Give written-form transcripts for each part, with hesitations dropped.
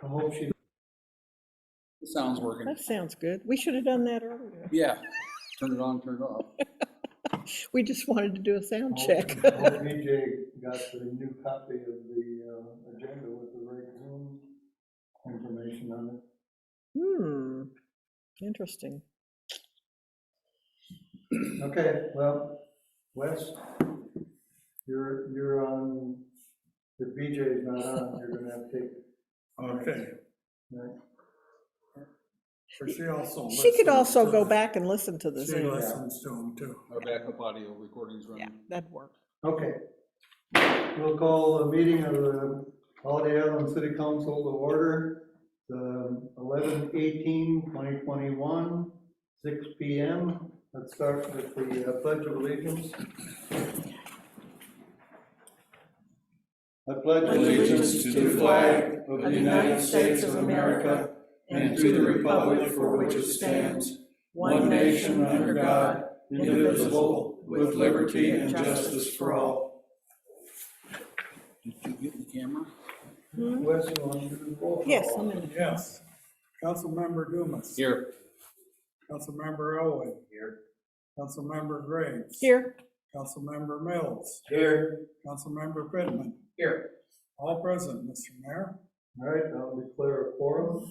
I hope she. It sounds working. That sounds good. We should have done that earlier. Yeah, turn it on, turn it off. We just wanted to do a sound I check. hope BJ got the new copy of the agenda with the right Zoom information on it. Interesting. Okay, well, Wes, you're on, if BJ's not on, you're gonna have to take. Okay. Right. But she also. She could listens also to go the- back and listen to the She Zoom. listens to them too. Our backup audio recording's Yeah, running. that'd work. Okay. We'll call the meeting of the Holiday Island City Council to order, 11/18/2021, 6 p.m. Let's start with the Pledge of Allegiance. I pledge allegiance to the flag of the United States of America and to the republic for which it stands, one nation under God, indivisible, with liberty and justice for all. Did you get the camera? Wes, you want to do the roll call? Yes, I'm in. Yes. Councilmember Dumas. Here. Councilmember Elway. Here. Councilmember Graves. Here. Councilmember Mills. Here. Councilmember Pittman. Here. All present, Mr. Mayor. All right, I'll declare a quorum.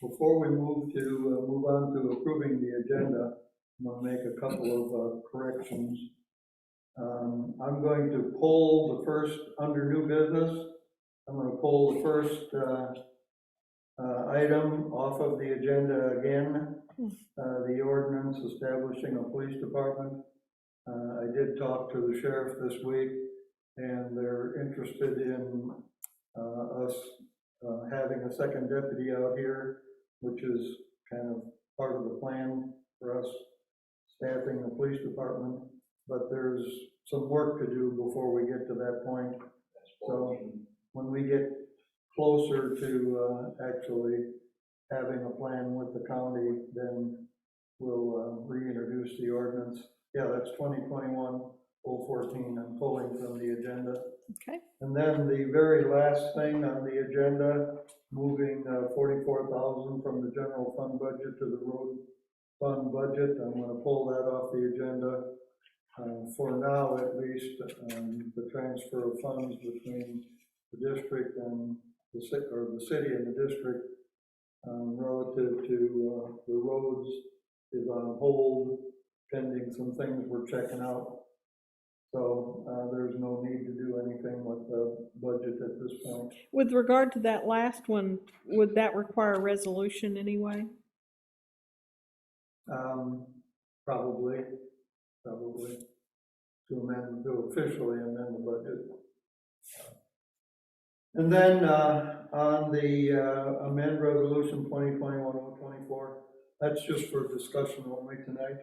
Before we move on to approving the agenda, I'm going to make a couple of corrections. I'm going to pull the first under new business. I'm going to pull the first item off of the agenda again, the ordinance establishing a police department. I did talk to the sheriff this week, and they're interested in us having a second deputy out here, which is kind of part of the plan for us staffing the police department. But there's some work to do before we get to that point. So when we get closer to actually having a plan with the county, then we'll reintroduce the ordinance. Yeah, that's 2021-014. I'm pulling from the agenda. Okay. And then the very last thing on the agenda, moving 44,000 from the general fund budget to the road fund budget. I'm going to pull that off the agenda for now, at least. The transfer of funds between the district and the city and the district relative to the roads is on hold, pending some things we're checking out. So there's no need to do anything with the budget at this point. With regard to that last one, would that require a resolution anyway? Probably to officially amend the budget. And then on the amend resolution 2021-024, that's just for discussion only tonight.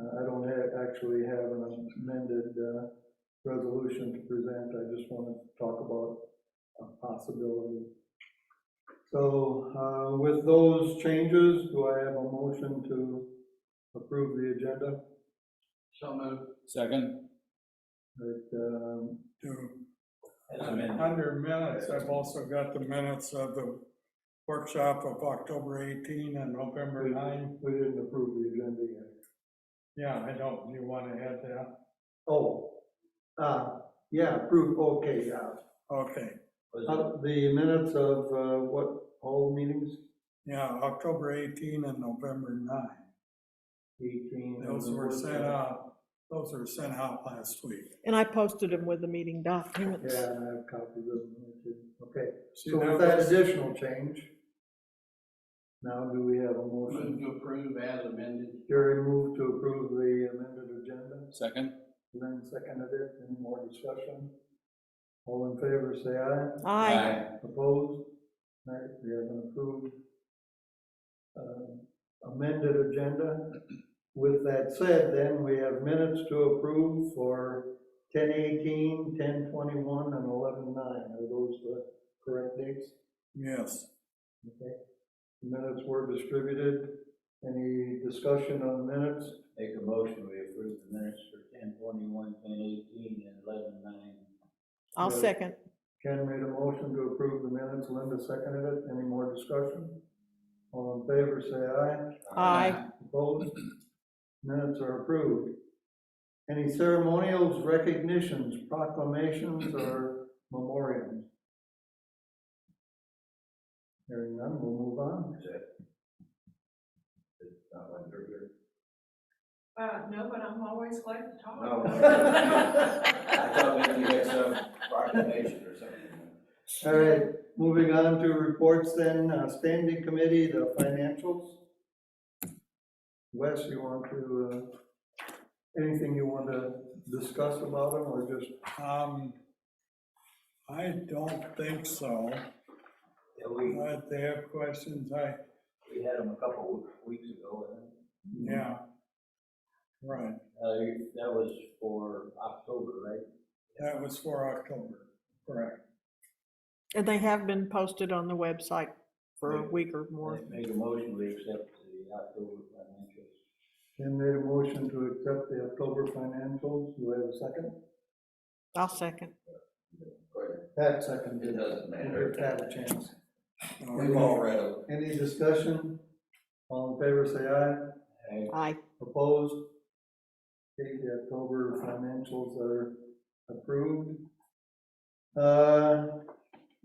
I don't actually have an amended resolution to present. I just want to talk about a possibility. So with those changes, do I have a motion to approve the agenda? So moved. Second. Under minutes, I've also got the minutes of the workshop of October 18 and November 9. We didn't approve the agenda yet. Yeah, I don't. You want to add that? Oh, yeah, approve, okay, yeah. Okay. The minutes of what, all meetings? Yeah, October 18 and November 9. 18. Those were sent out. Those were sent out last week. And I posted them with the meeting documents. Yeah, and I have copies of them here too. Okay, See, so now with that those- additional change, now do we have a motion? Move to approve as amended. Jerry moved to approve the amended agenda, Second. Lynn seconded it. Any more discussion? All in favor, say aye. Aye. Opposed? All right, we have an approved amended agenda. With that said, then we have minutes to approve for 10/18, 10/21, and 11/9. Are those the correct dates? Yes. Okay. The minutes were distributed. Any discussion on the minutes? Make a motion, we approve the minutes for 10/21, 10/18, and 11/9. I'll Yeah. second. Ken made a motion to approve the minutes, Linda seconded it. Any more discussion? All in favor, say aye. Aye. Opposed? Minutes are approved. Any ceremonials, recognitions, proclamations, or memoriams? Hearing none, we'll move on. No, but I'm always glad to talk. No. I thought maybe you had some proclamation or something. All right, moving on to reports then, standing committee, the financials. Wes, you want to, anything you want to discuss about them, or just? I don't think so. Yeah, But they have questions, we had them a couple weeks ago, yeah. Right, that was for October, right? that was for October, correct. And they have been posted on the website for a week or more. Make a motion, we accept the October financials. Ken made a motion to accept the October financials. Do I have a second? I'll second. Pat seconded. It doesn't Give Pat a chance. We've all read them. Any discussion? All in favor, say aye. Aye. Opposed? Okay, the October financials are approved.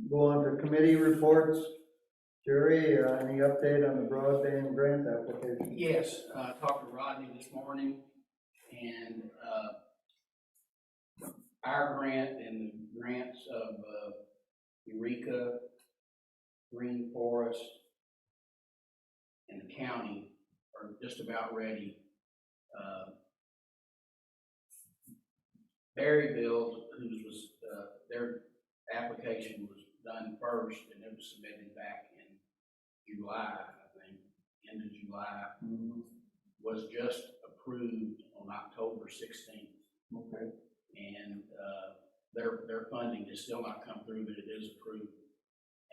Go on to committee reports. Jerry, any update on the broadband grant application? Yes, I talked to Rodney this morning, and our grant and the grants of Eureka, Green Forest, and the county are just about ready. Berryville, whose was their application was done first, and it was submitted back in July, I think, end of July, was just approved on October 16th. Okay. And their funding has still not come through, but it is approved.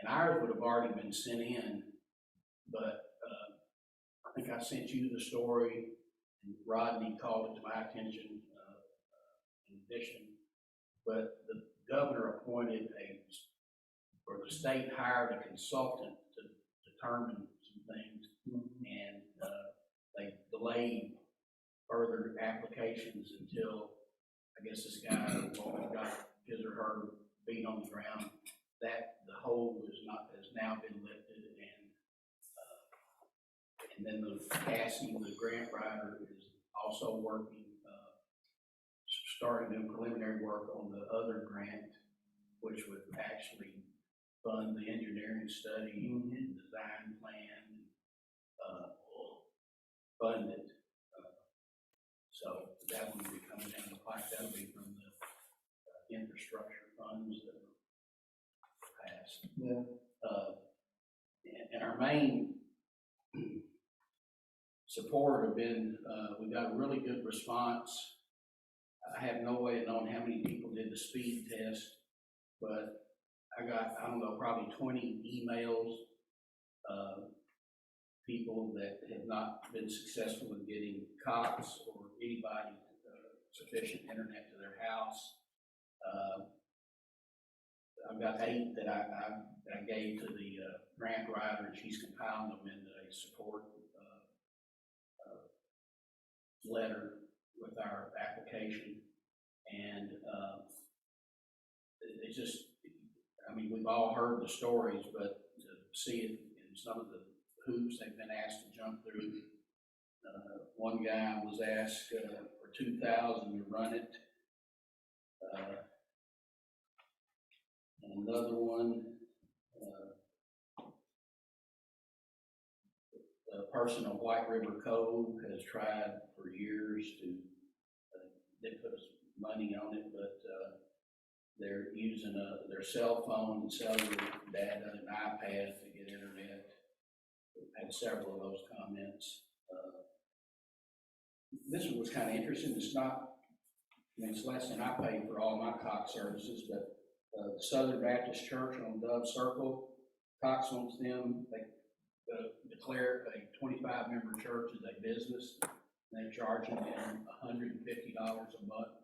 And ours would have already been sent in, but I think I sent you the story, and Rodney called it to my attention in addition. But the governor appointed or the state hired a consultant to determine some things, and they delayed further applications until, I guess, this guy got his or her feet on the ground. That the hold has now been lifted, and then Cassie, the grant writer, is also working, starting doing preliminary work on the other grant, which would actually fund the engineering study and design plan, fund it. So that one will be coming down the pipe. That'll be from the infrastructure funds that were passed. Yeah. And our main support have been, we got a really good response. I have no way of knowing how many people did the speed test, but I got, I don't know, probably 20 emails, people that have not been successful in getting Cox or anybody sufficient internet to their house. I've got 8 that I gave to the grant writer, and she's compiling them into a support letter with our application. And it's just, I mean, we've all heard the stories, but to see it in some of the hoops they've been asked to jump through. One guy was asked for $2,000 to run it. And another one, a person on White River Cove has tried for years to, they put money on it, but they're using their cell phone and cellular data and an iPad to get internet. We've had several of those comments. This one was kind of interesting. It's not, I mean, it's less than I paid for all my Cox services, but the Southern Baptist Church on Dove Circle, Cox wants them, they declare a 25-member church as a business. And they're charging them $150 a month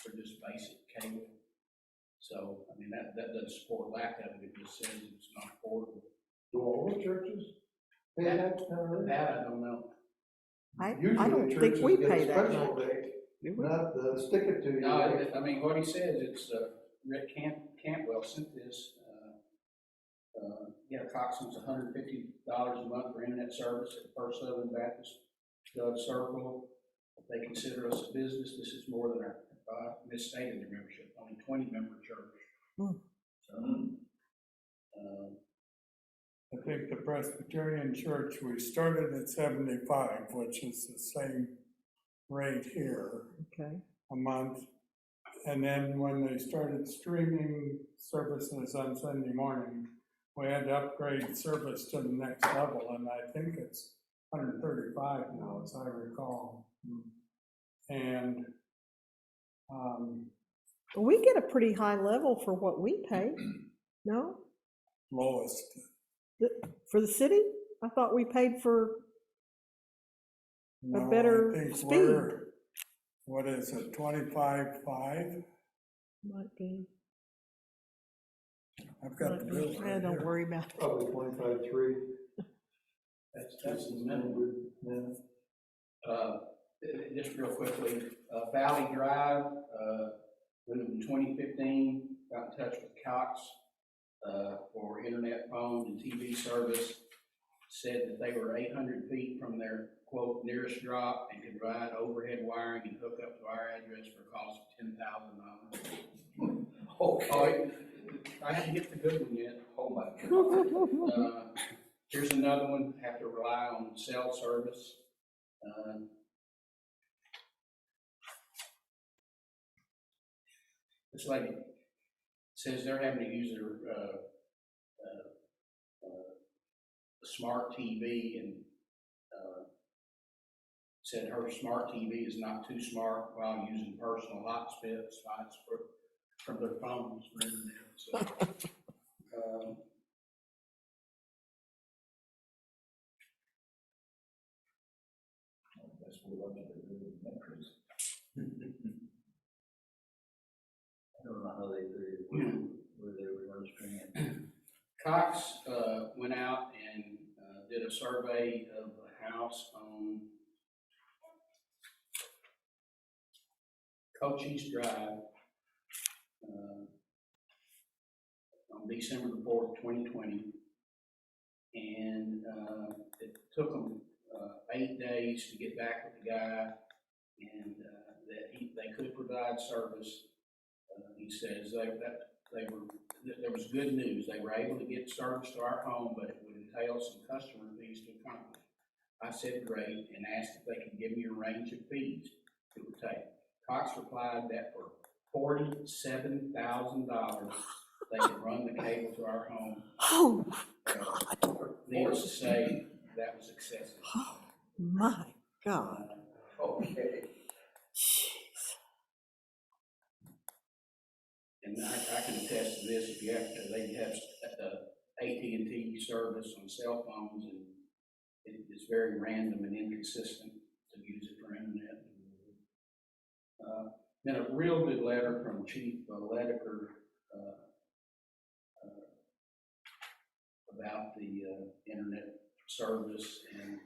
for just basic cable. So, I mean, that doesn't support lack of it, it just says it's not affordable. Do all the churches pay that kind of rate? That I don't know. I Usually don't think churches we get pay a that special much. rate, Do we? not the stick it to you. No, rate. I mean, what he says, it's, Rick Campbell sent this, yeah, Coxon's $150 a month for internet service at First Southern Baptist Dove Circle. If they consider us a business, this is more than our, misstated the membership, only 20-member church. Hmm. So, I think the Presbyterian Church, we started at 75, which is the same rate here Okay. a month. And then when they started streaming services on Sunday morning, we had to upgrade service to the next level, and I think it's 135 now, as I recall. And We get a pretty high level for what we pay, no? lowest, For the city? I thought we paid for, no, better I think speed. we're, what is it, 25.5? might be, I've got the bill right don't here. worry about it. Probably 25.3. that's the minimum. Yeah. Just real quickly, Valley Drive, when in 2015, got in touch with Cox for internet, phone, and TV service. Said that they were 800 feet from their quote nearest drop and could provide overhead wiring and hook up to our address for a cost of $10,000. Okay, I haven't get the good one yet. Oh my God. Here's another one. Have to rely on cell service. This lady says they're having to use their smart TV and said her smart TV is not too smart while using personal hotspots from their phones for internet. So, That's what I'm gonna do with metrics. I don't know how they figured where they were gonna string it. Cox went out and did a survey of a house on Cochise Drive on December the 4th, 2020. And it took them 8 days to get back with the guy, and that they could provide service. He says there was good news. They were able to get service to our home, but it would entail some customer fees to accomplish. I said great, and asked if they could give me a range of fees it would take. Cox replied that for $47,000 they could run the cable to our home. Oh, God. Needless to say, that was excessive. Oh, my God. Okay. Jeez. And I can attest to this. If you have, they have AT&T service on cell phones, and it's very random and inconsistent to use it for internet. Then a real good letter from Chief Lediker about the internet service and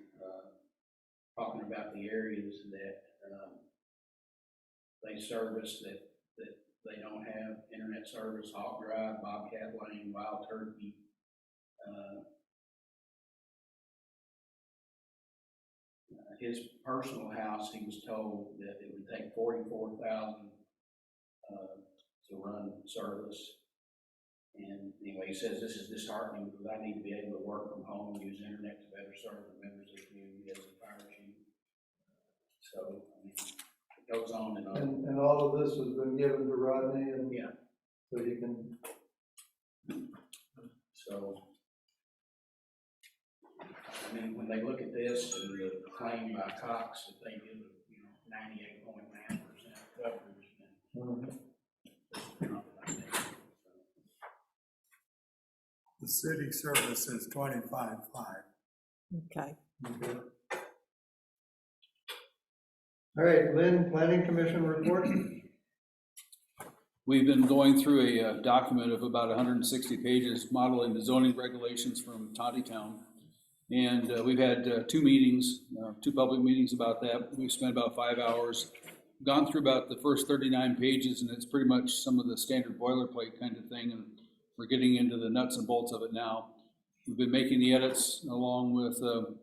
talking about the areas that they service that they don't have internet service: Hawk Drive, Bobcat Lane, Wild Turkey. His personal house, he was told that it would take $44,000 to run service. And anyway, he says this is disheartening because I need to be able to work from home and use internet to better serve the members of the community as a fire chief. So, I mean, it goes on and on. And all of this has been given to Rodney, and Yeah. so he can. So, I mean, when they look at this and the claim by Cox that they give, 98.9% coverage, then The city service is 25.5. Okay. Okay. All right, Lynn, Planning Commission report. we've been going through a document of about 160 pages modeling the zoning regulations from Town. And we've had two meetings, two public meetings about that. We've spent about 5 hours, gone through about the first 39 pages, and it's pretty much some of the standard boilerplate kind of thing, and we're getting into the nuts and bolts of it now. We've been making the edits along with the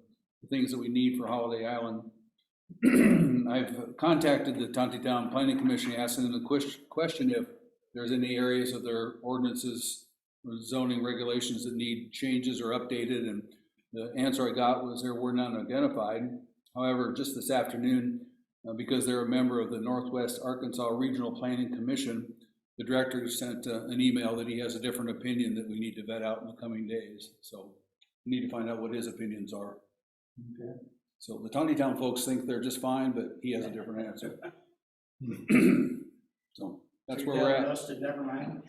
things that we need for Holiday Island. I've contacted the Town Planning Commission, asking them the question if there's any areas of their ordinances or zoning regulations that need changes or updated, and the answer I got was there were none identified. However, just this afternoon, because they're a member of the Northwest Arkansas Regional Planning Commission, the director sent an email that he has a different opinion that we need to vet out in the coming days. So we need to find out what his opinions are. Okay. So the Town folks think they're just fine, but he has a different answer. So that's where we're at. Us to never mind.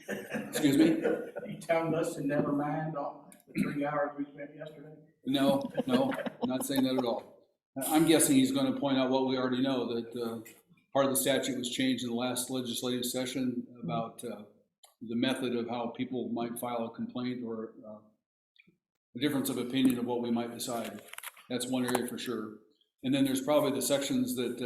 Excuse me? You telling us to never mind on the 3 hours we spent yesterday? No, I'm not saying that at all. I'm guessing he's going to point out what we already know, that part of the statute was changed in the last legislative session about the method of how people might file a complaint, or a difference of opinion of what we might decide. That's one area for sure. And then there's probably the sections that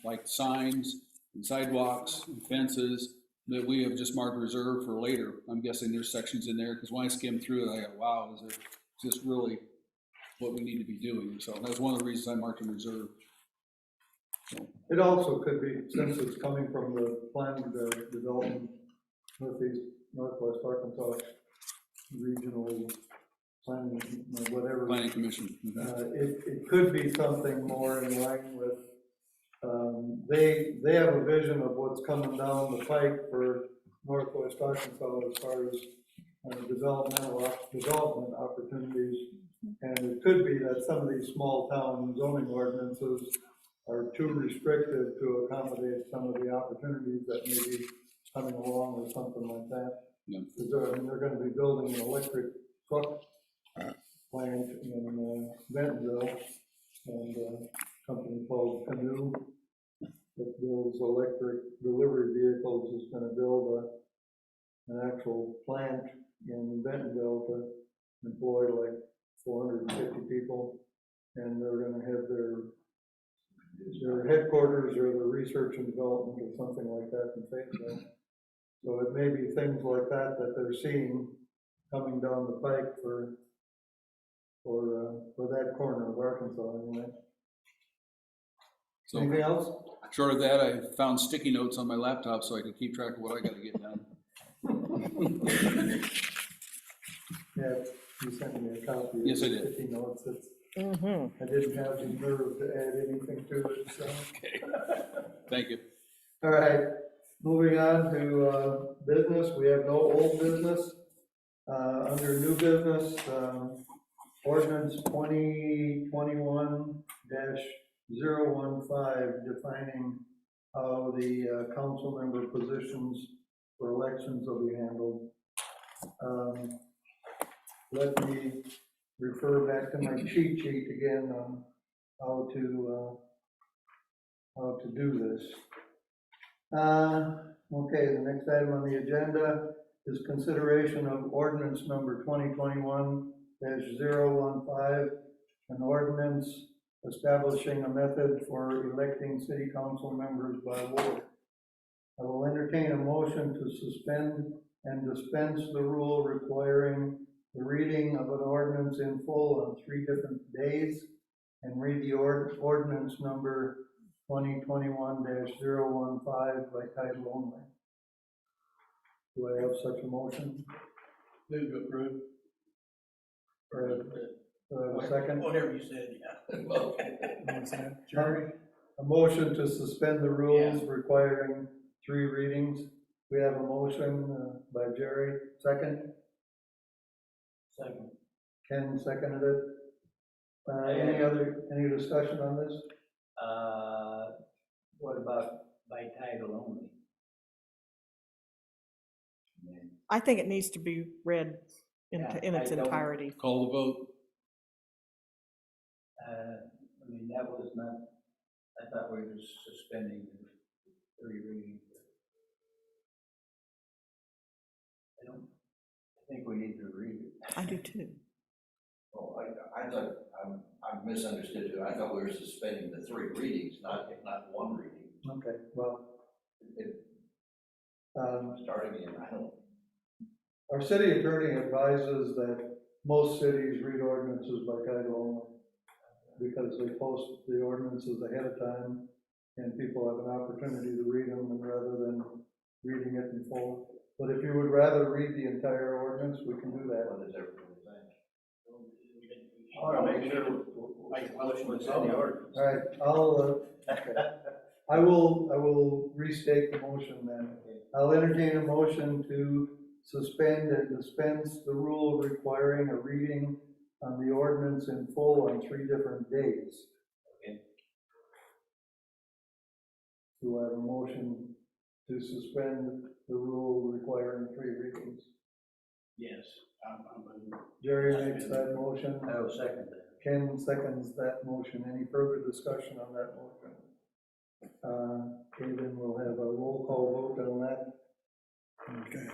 like signs and sidewalks and fences that we have just marked reserved for later. I'm guessing there's sections in there, because when I skimmed through it, I go, wow, is this really what we need to be doing? So that's one of the reasons I marked in reserve. So. It also could be, since it's coming from the planned development Northeast, Northwest Arkansas Regional Planning, whatever. Planning Commission. It could be something more in line with, they have a vision of what's coming down the pike for Northwest Arkansas as far as development opportunities. And it could be that some of these small town zoning ordinances are too restrictive to accommodate some of the opportunities that may be coming along or something like that. Yeah. Because they're going to be building an electric truck plant in Bentonville, and a company called Canoe that builds electric delivery vehicles is going to build an actual plant in Bentonville to employ like 450 people, and they're going to have their headquarters or the research and development or something like that in Fayetteville. So it may be things like that that they're seeing coming down the pike for that corner of Arkansas anyway. So, anything else? Short of that, I found sticky notes on my laptop so I could keep track of what I got to get done. Yeah, you sent me a copy. Yes, of I did. sticky notes. I didn't have the nerve to add anything to it, so. Okay. Thank you. All right, moving on to business. We have no old business. Under new business, ordinance 2021-015 defining how the council member positions for elections will be handled. Let me refer back to my cheat sheet again on how to do this. Okay, the next item on the agenda is consideration of ordinance number 2021-015, an ordinance establishing a method for electing city council members by ward. I will entertain a motion to suspend and dispense the rule requiring the reading of an ordinance in full on 3 different days, and read the ordinance number 2021-015 by title only. Do I have such a motion? Move to approve. A second? Whatever you said, yeah. Jerry? A motion to suspend the rules requiring 3 readings. We have a motion by Jerry. Second? Second. Ken seconded it. Any discussion on this? What about by title only? I think it needs to be read in its I don't- entirety. Call the vote. I mean, that was not, I thought we were suspending the 3 readings. think we need to read it. I do too. Oh, I thought, I misunderstood you. I thought we were suspending the 3 readings, not one reading. Okay, well, It, starting in, I don't. our city attorney advises that most cities read ordinances by title only, because they post the ordinances ahead of time, and people have an opportunity to read them, and rather than reading it in full. But if you would rather read the entire ordinance, we can do that. What does everybody think? I want to make sure, make a motion to send the order. All right, I will restate the motion then. I'll entertain a motion to suspend and dispense the rule requiring a reading on the ordinance in full on 3 different days. Okay. Do I have a motion to suspend the rule requiring 3 readings? Yes, I'm Jerry makes that motion. I will second that. Ken seconds that motion. Any further discussion on that motion? Okay, then we'll have a roll call vote on that. Okay.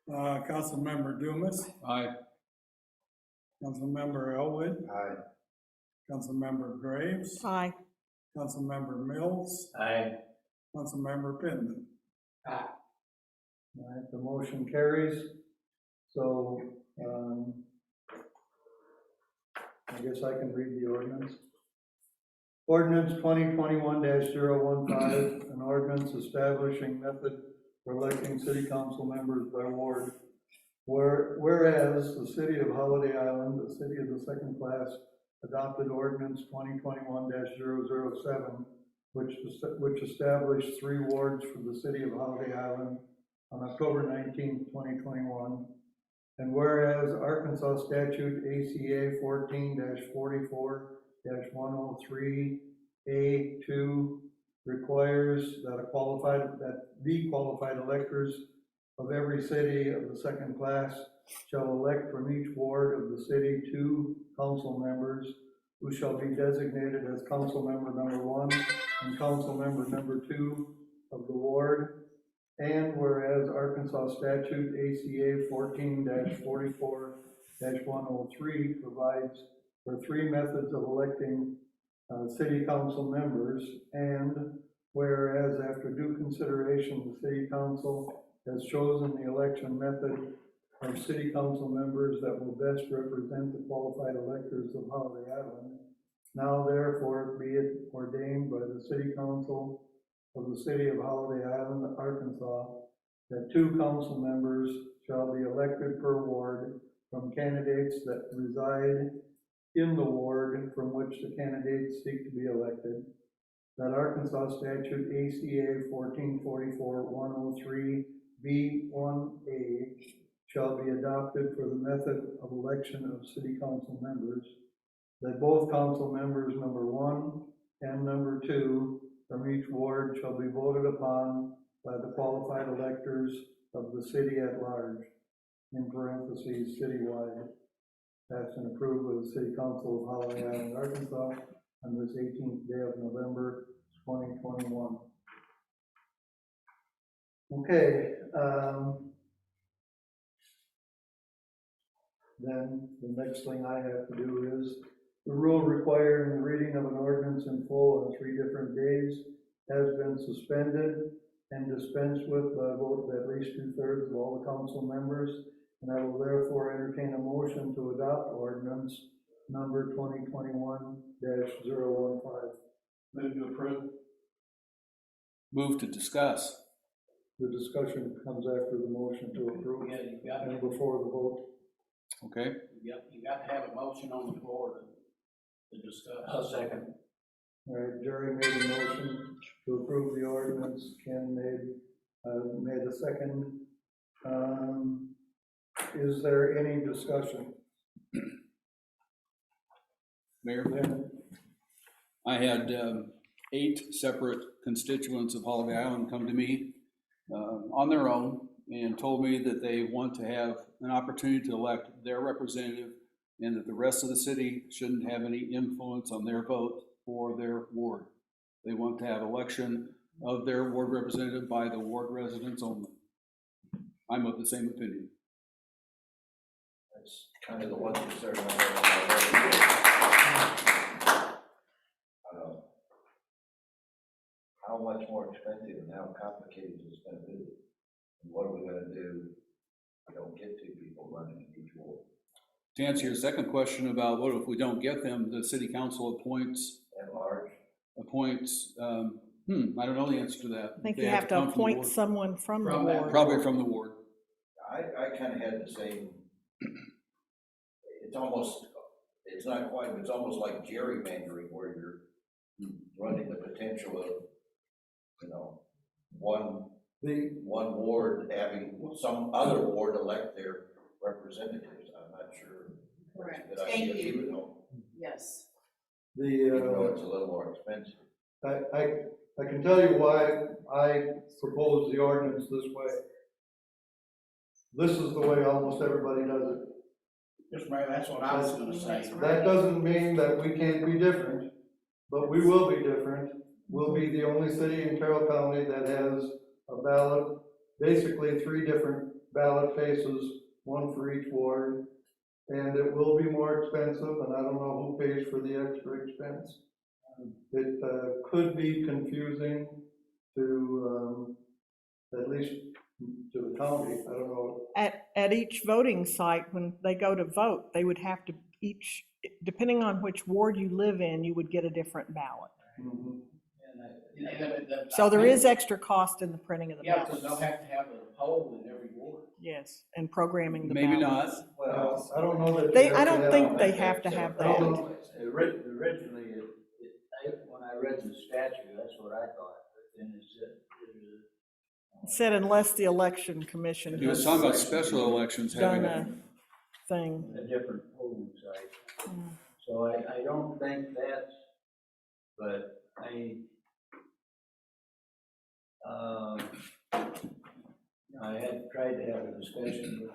Councilmember Dumas, Aye. Councilmember Elwood, Aye. Councilmember Graves, Aye. Councilmember Mills, Aye. Councilmember Pittman. All right, the motion carries. So, I guess I can read the ordinance. Ordinance 2021-015, an ordinance establishing method for electing city council members by ward. Whereas the city of Holiday Island, the city of the second class, adopted ordinance 2021-007, which established 3 wards for the city of Holiday Island on October 19, 2021. And whereas Arkansas statute ACA 14-44-103A2 requires that the qualified electors of every city of the second class shall elect from each ward of the city 2 council members who shall be designated as council member number 1 and council member number 2 of the ward. And whereas Arkansas statute ACA 14-44-103 provides for 3 methods of electing city council members, and whereas after due consideration, the city council has chosen the election method of city council members that will best represent the qualified electors of Holiday Island, now therefore be it ordained by the city council of the city of Holiday Island, Arkansas, that 2 council members shall be elected per ward from candidates that reside in the ward from which the candidates seek to be elected, that Arkansas statute ACA 14-44-103B1A shall be adopted for the method of election of city council members, that both council members number 1 and number 2 from each ward shall be voted upon by the qualified electors of the city at large, in parentheses, citywide. Passed and approved by the City Council of Holiday Island, Arkansas on this 18th day of November, 2021. Okay, then the next thing I have to do is the rule requiring the reading of an ordinance in full on 3 different days has been suspended and dispensed with by a vote of at least 2/3 of all the council members, and I will therefore entertain a motion to adopt ordinance number 2021-015. Move to approve. Move to discuss. The discussion comes after the motion to approve Yeah, you got and before the vote. Okay? you got to have a motion on the floor to discuss. I'll second. All right, Jerry made a motion to approve the ordinance. Ken made a second. Is there any discussion? Mayor? Lynn? I had 8 separate constituents of Holiday Island come to me on their own and told me that they want to have an opportunity to elect their representative and that the rest of the city shouldn't have any influence on their vote for their ward. They want to have election of their ward representative by the ward residents only. I'm of the same opinion. That's kind of the one concern I have. How much more expensive and how complicated is it gonna be? And what are we gonna do if we don't get two people running in each ward? To answer your second question about what if we don't get them, the city council appoints, At large? I don't know the answer to that. I think They you have to come from the appoint ward. someone from the From that ward. Probably from the ward. I kind of had the same, it's not quite, but it's almost like gerrymandering where you're running the potential of, you know, one ward having some other ward elect their representatives. I'm not sure. Correct. That's a good Thank idea, you. even though Yes. even though it's a little more expensive. I can tell you why I propose the ordinance this way. This is the way almost everybody does it. Mr. Mayor, that's what I was gonna say. That doesn't mean that we can't be different, but we will be different. We'll be the only city in Carroll County that has a ballot, basically 3 different ballot faces, 1 for each ward. And it will be more expensive, and I don't know who pays for the extra expense. It could be confusing to, at least to the county, I don't know. At each voting site, when they go to vote, they would have to depending on which ward you live in, you would get a different ballot. Mhm. So there is extra cost in the printing of the Yeah, because they'll ballots. have to have a poll in every ward. Yes, and programming the Maybe ballots. not. Well, I don't know that. They, you have I to don't have- think they have to have I don't that. know. Originally, when I read the statute, that's what I thought, but then it said, It said unless the election commission He was has talking about special elections done having a thing. a different polling site. Mm. So I don't think that's, but I had tried to have a discussion with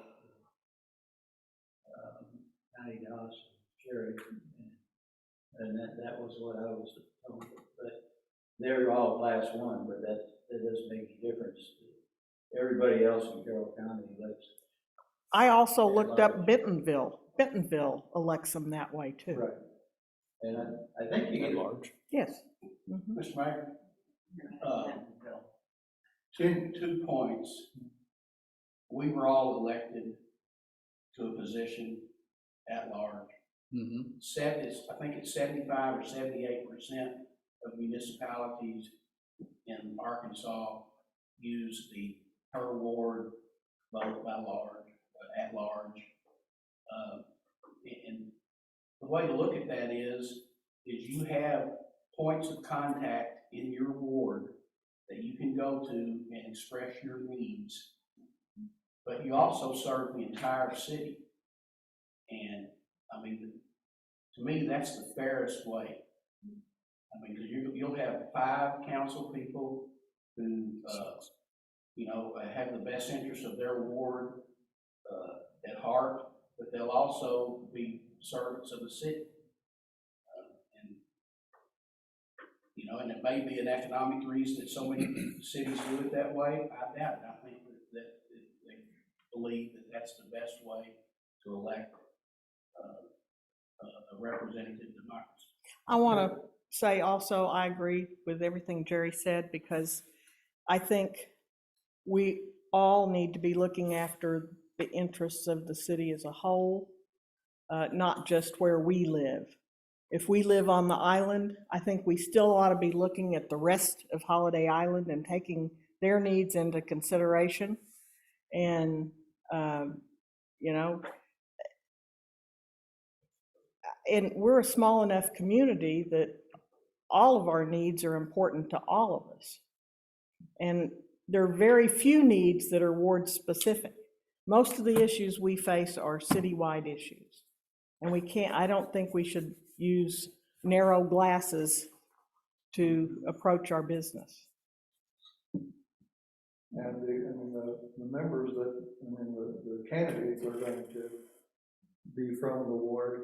County House Sheriff, and that was what I was told. But they're all class 1, but that doesn't make a difference. Everybody else in Carroll County elects. I also looked up Bentonville. Bentonville elects them that way too. Right. And I think you at get large. Yes. Mhm. Mr. Mayor, two points. We were all elected to a position at large. Mm-hmm. I think it's 75 or 78% of municipalities in Arkansas use the per ward vote by large, at large. And the way to look at that is you have points of contact in your ward that you can go to and express your needs, but you also serve the entire city. And I mean, to me, that's the fairest way. I mean, because you'll have 5 council people who, have the best interest of their ward at heart, but they'll also be servants of the city. And it may be an economic reason that so many cities do it that way. I doubt it. I think that they believe that that's the best way to elect a representative democracy. I want to say also, I agree with everything Jerry said, because I think we all need to be looking after the interests of the city as a whole, not just where we live. If we live on the island, I think we still ought to be looking at the rest of Holiday Island and taking their needs into consideration. And, and we're a small enough community that all of our needs are important to all of us. And there are very few needs that are ward specific. Most of the issues we face are citywide issues. And I don't think we should use narrow glasses to approach our business. And the members the candidates are going to be from the ward.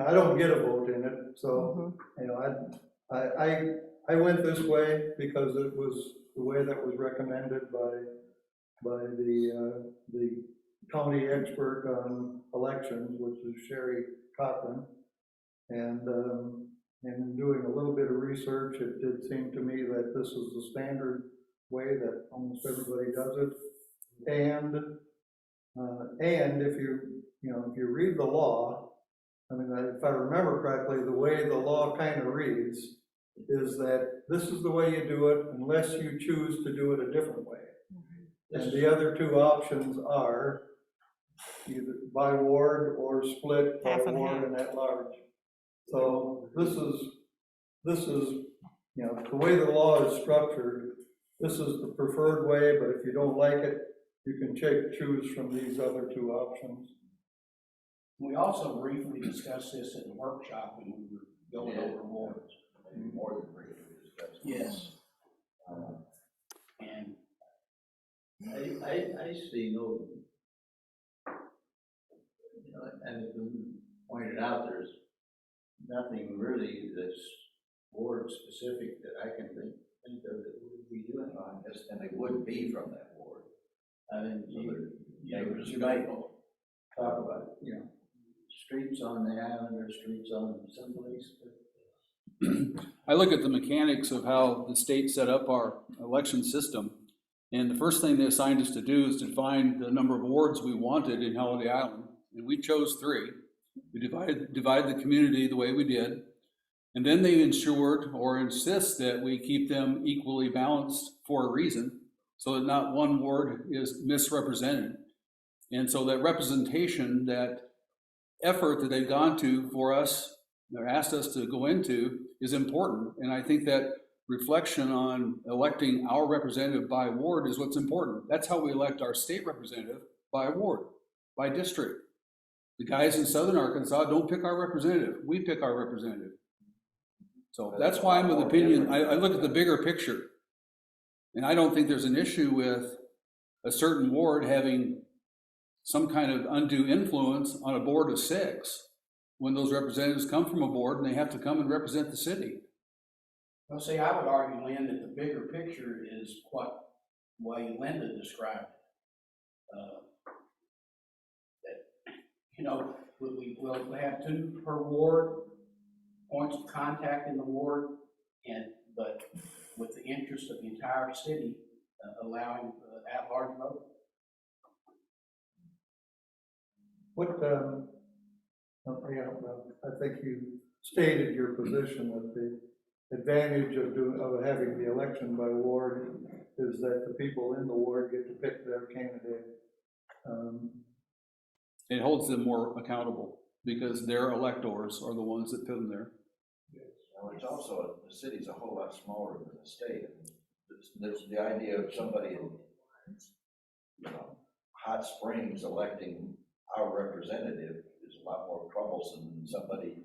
I don't get a vote in it, so, I went this way because it was the way that was recommended by the county expert on elections, which is Sherry Cochran. And in doing a little bit of research, it did seem to me that this is the standard way that almost everybody does it. And if if you read the law, I mean, if I remember correctly, the way the law kind of reads is that this is the way you do it unless you choose to do it a different way. And the other two options are either by ward or split by Half and ward half. and at large. So this is, the way the law is structured, this is the preferred way, but if you don't like it, you can choose from these other two options. We also briefly discussed this at the workshop when we were going over wards. More than briefly discussed. Yes. And I see no, and as you pointed out, there's nothing really that's ward specific that I can think of that would be doing on this, and it would be from that ward. I mean, you might talk about, streets on the island or streets on someplace, but I look at the mechanics of how the state set up our election system, and the first thing they assigned us to do is to define the number of wards we wanted in Holiday Island, and we chose 3. We divide the community the way we did, and then they ensured or insist that we keep them equally balanced for a reason, so that not one ward is misrepresented. And so that representation, that effort that they've gone to for us, or asked us to go into, is important. And I think that reflection on electing our representative by ward is what's important. That's how we elect our state representative, by ward, by district. The guys in Southern Arkansas don't pick our representative, we pick our representative. So that's why I'm of the opinion, I look at the bigger picture. And I don't think there's an issue with a certain ward having some kind of undue influence on a board of 6 when those representatives come from a board and they have to come and represent the city. well, see, I would argue, Lynn, that the bigger picture is what way Linda described it. That, we'll have 2 per ward, points of contact in the ward, but with the interest of the entire city, allowing at-large vote. I think you stated your position that the advantage of having the election by ward is that the people in the ward get to pick their candidate. It holds them more accountable because their electors are the ones that put them there. well, it's also, the city's a whole lot smaller than the state. There's the idea of somebody in, Hot Springs electing our representative is a lot more troublesome than somebody,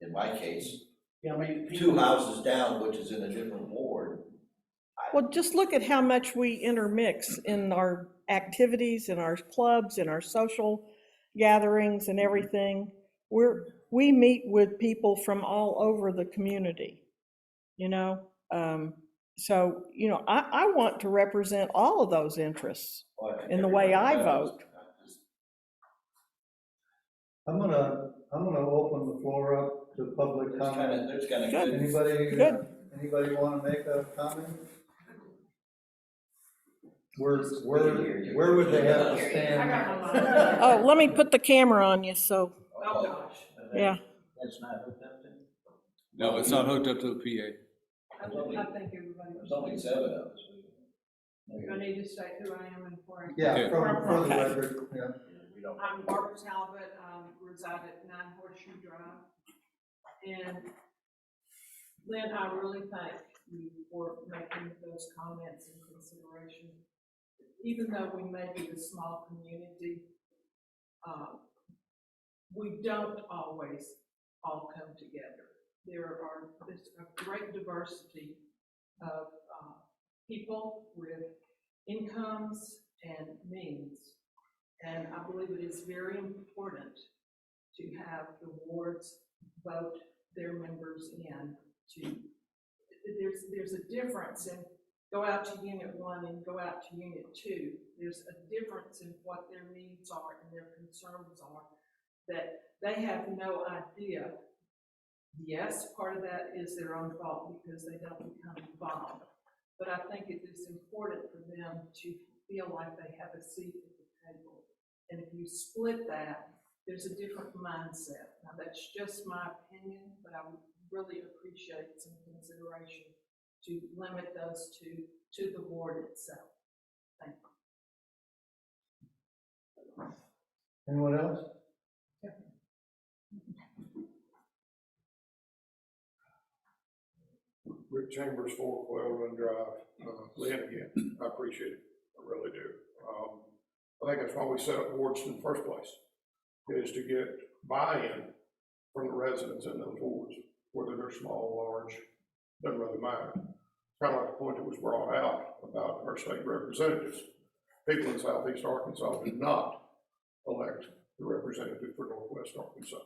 in my case, Yeah, I mean, 2 houses down, which is in a different ward. Well, just look at how much we intermix in our activities, in our clubs, in our social gatherings and everything. We meet with people from all over the community, So, I want to represent all of those interests in the way I vote. I'm gonna open the floor up to public comment. There's kind of Good. Anybody want to make a comment? Where would they have to I stand? got my mind. Oh, let me put the camera on you, so, Oh, gosh. yeah. That's not hooked up to? No, it's not hooked up to the PA. I think everybody. There's only 7 of us. I need to state who I am and where I'm. Yeah, for the Okay. record, yeah. We don't. I'm Barbara Talbot, reside at 9 Horseshoe Drive. And Lynn, I really thank you for making those comments and consideration. Even though we may be a small community, we don't always all come together. There's a great diversity of people with incomes and means. And I believe it is very important to have the wards vote their members in. There's a difference in go out to Unit 1 and go out to Unit 2. There's a difference in what their needs are and their concerns are that they have no idea. Yes, part of that is their own fault because they don't become involved. But I think it is important for them to feel like they have a seat at the table. And if you split that, there's a different mindset. Now, that's just my opinion, but I would really appreciate some consideration to limit those to the ward itself. Thank you. Anyone else? Rick Chambers, 4 Quail Run Drive. Lynn, again, I appreciate it, I really do. I think that's why we set up wards in the first place, is to get buy-in from the residents in those wards, whether they're small, large, doesn't really matter. Kind of like the point that was brought out about our state representatives. People in Southeast Arkansas do not elect the representative for Northwest Arkansas.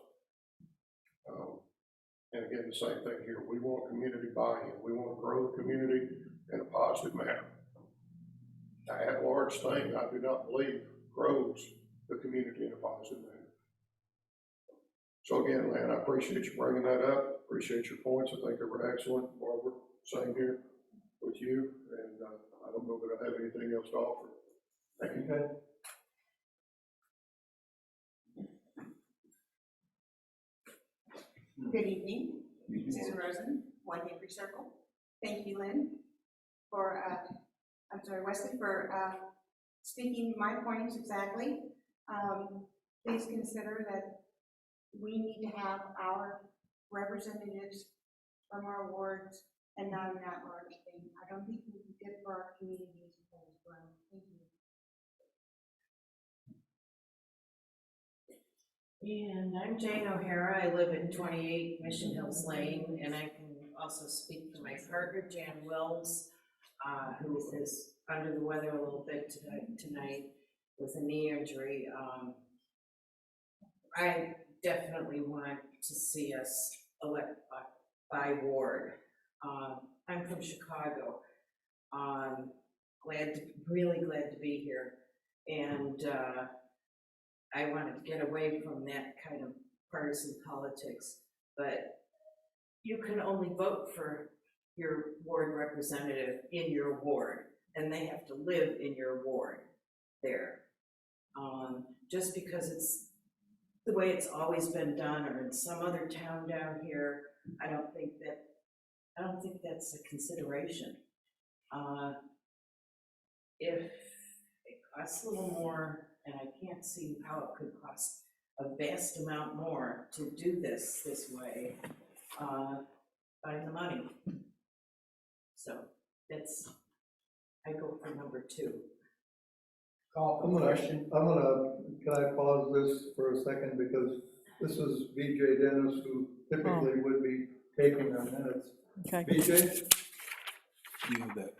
And again, the same thing here. We want community buy-in. We want to grow the community in a positive manner. An at-large thing, I do not believe, grows the community in a positive manner. So again, Lynn, I appreciate you bringing that up. Appreciate your points. I think they were excellent. Barbara, same here with you. And I don't know that I have anything else to offer. Thank you. Okay. Good evening, Susan Rosen, 1 Hickory Circle. Thank you, Lynn, for, Wesley, for speaking my points exactly. Please consider that we need to have our representatives from our wards and not an at-large thing. I don't think we can good for our communities as well. Thank you. And I'm Jane O'Hara. I live in 28 Mission Hills Lane, and I can also speak for my partner, Jan Wills, who is under the weather a little bit tonight with a knee injury. I definitely want to see us elect by ward. I'm from Chicago. Really glad to be here. And I wanted to get away from that kind of partisan politics, but you can only vote for your ward representative in your ward, and they have to live in your ward there. Just because it's the way it's always been done, or in some other town down here, I don't think that's a consideration. If it costs a little more, and I can't see how it could cost a vast amount more to do this way, find the money. So I go for number 2. Can I pause this for a second, because this is BJ Dennis, who typically would be taking our minutes. Okay. BJ? Do you have that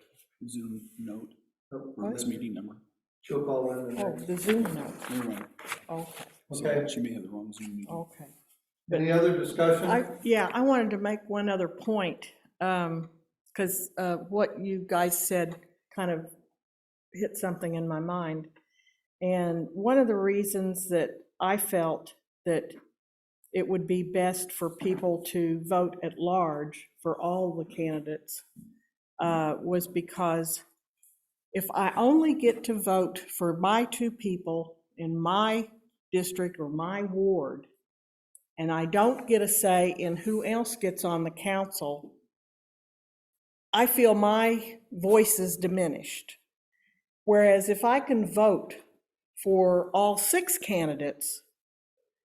Zoom note Oh, or this meeting number? She'll call in. Oh, the Zoom note. Never mind. Okay, So Okay. she may have the wrong Zoom meeting. okay. Any other discussion? I wanted to make one other point, because what you guys said kind of hit something in my mind. And one of the reasons that I felt that it would be best for people to vote at large for all the candidates was because if I only get to vote for my 2 people in my district or my ward, and I don't get a say in who else gets on the council, I feel my voice is diminished. Whereas if I can vote for all 6 candidates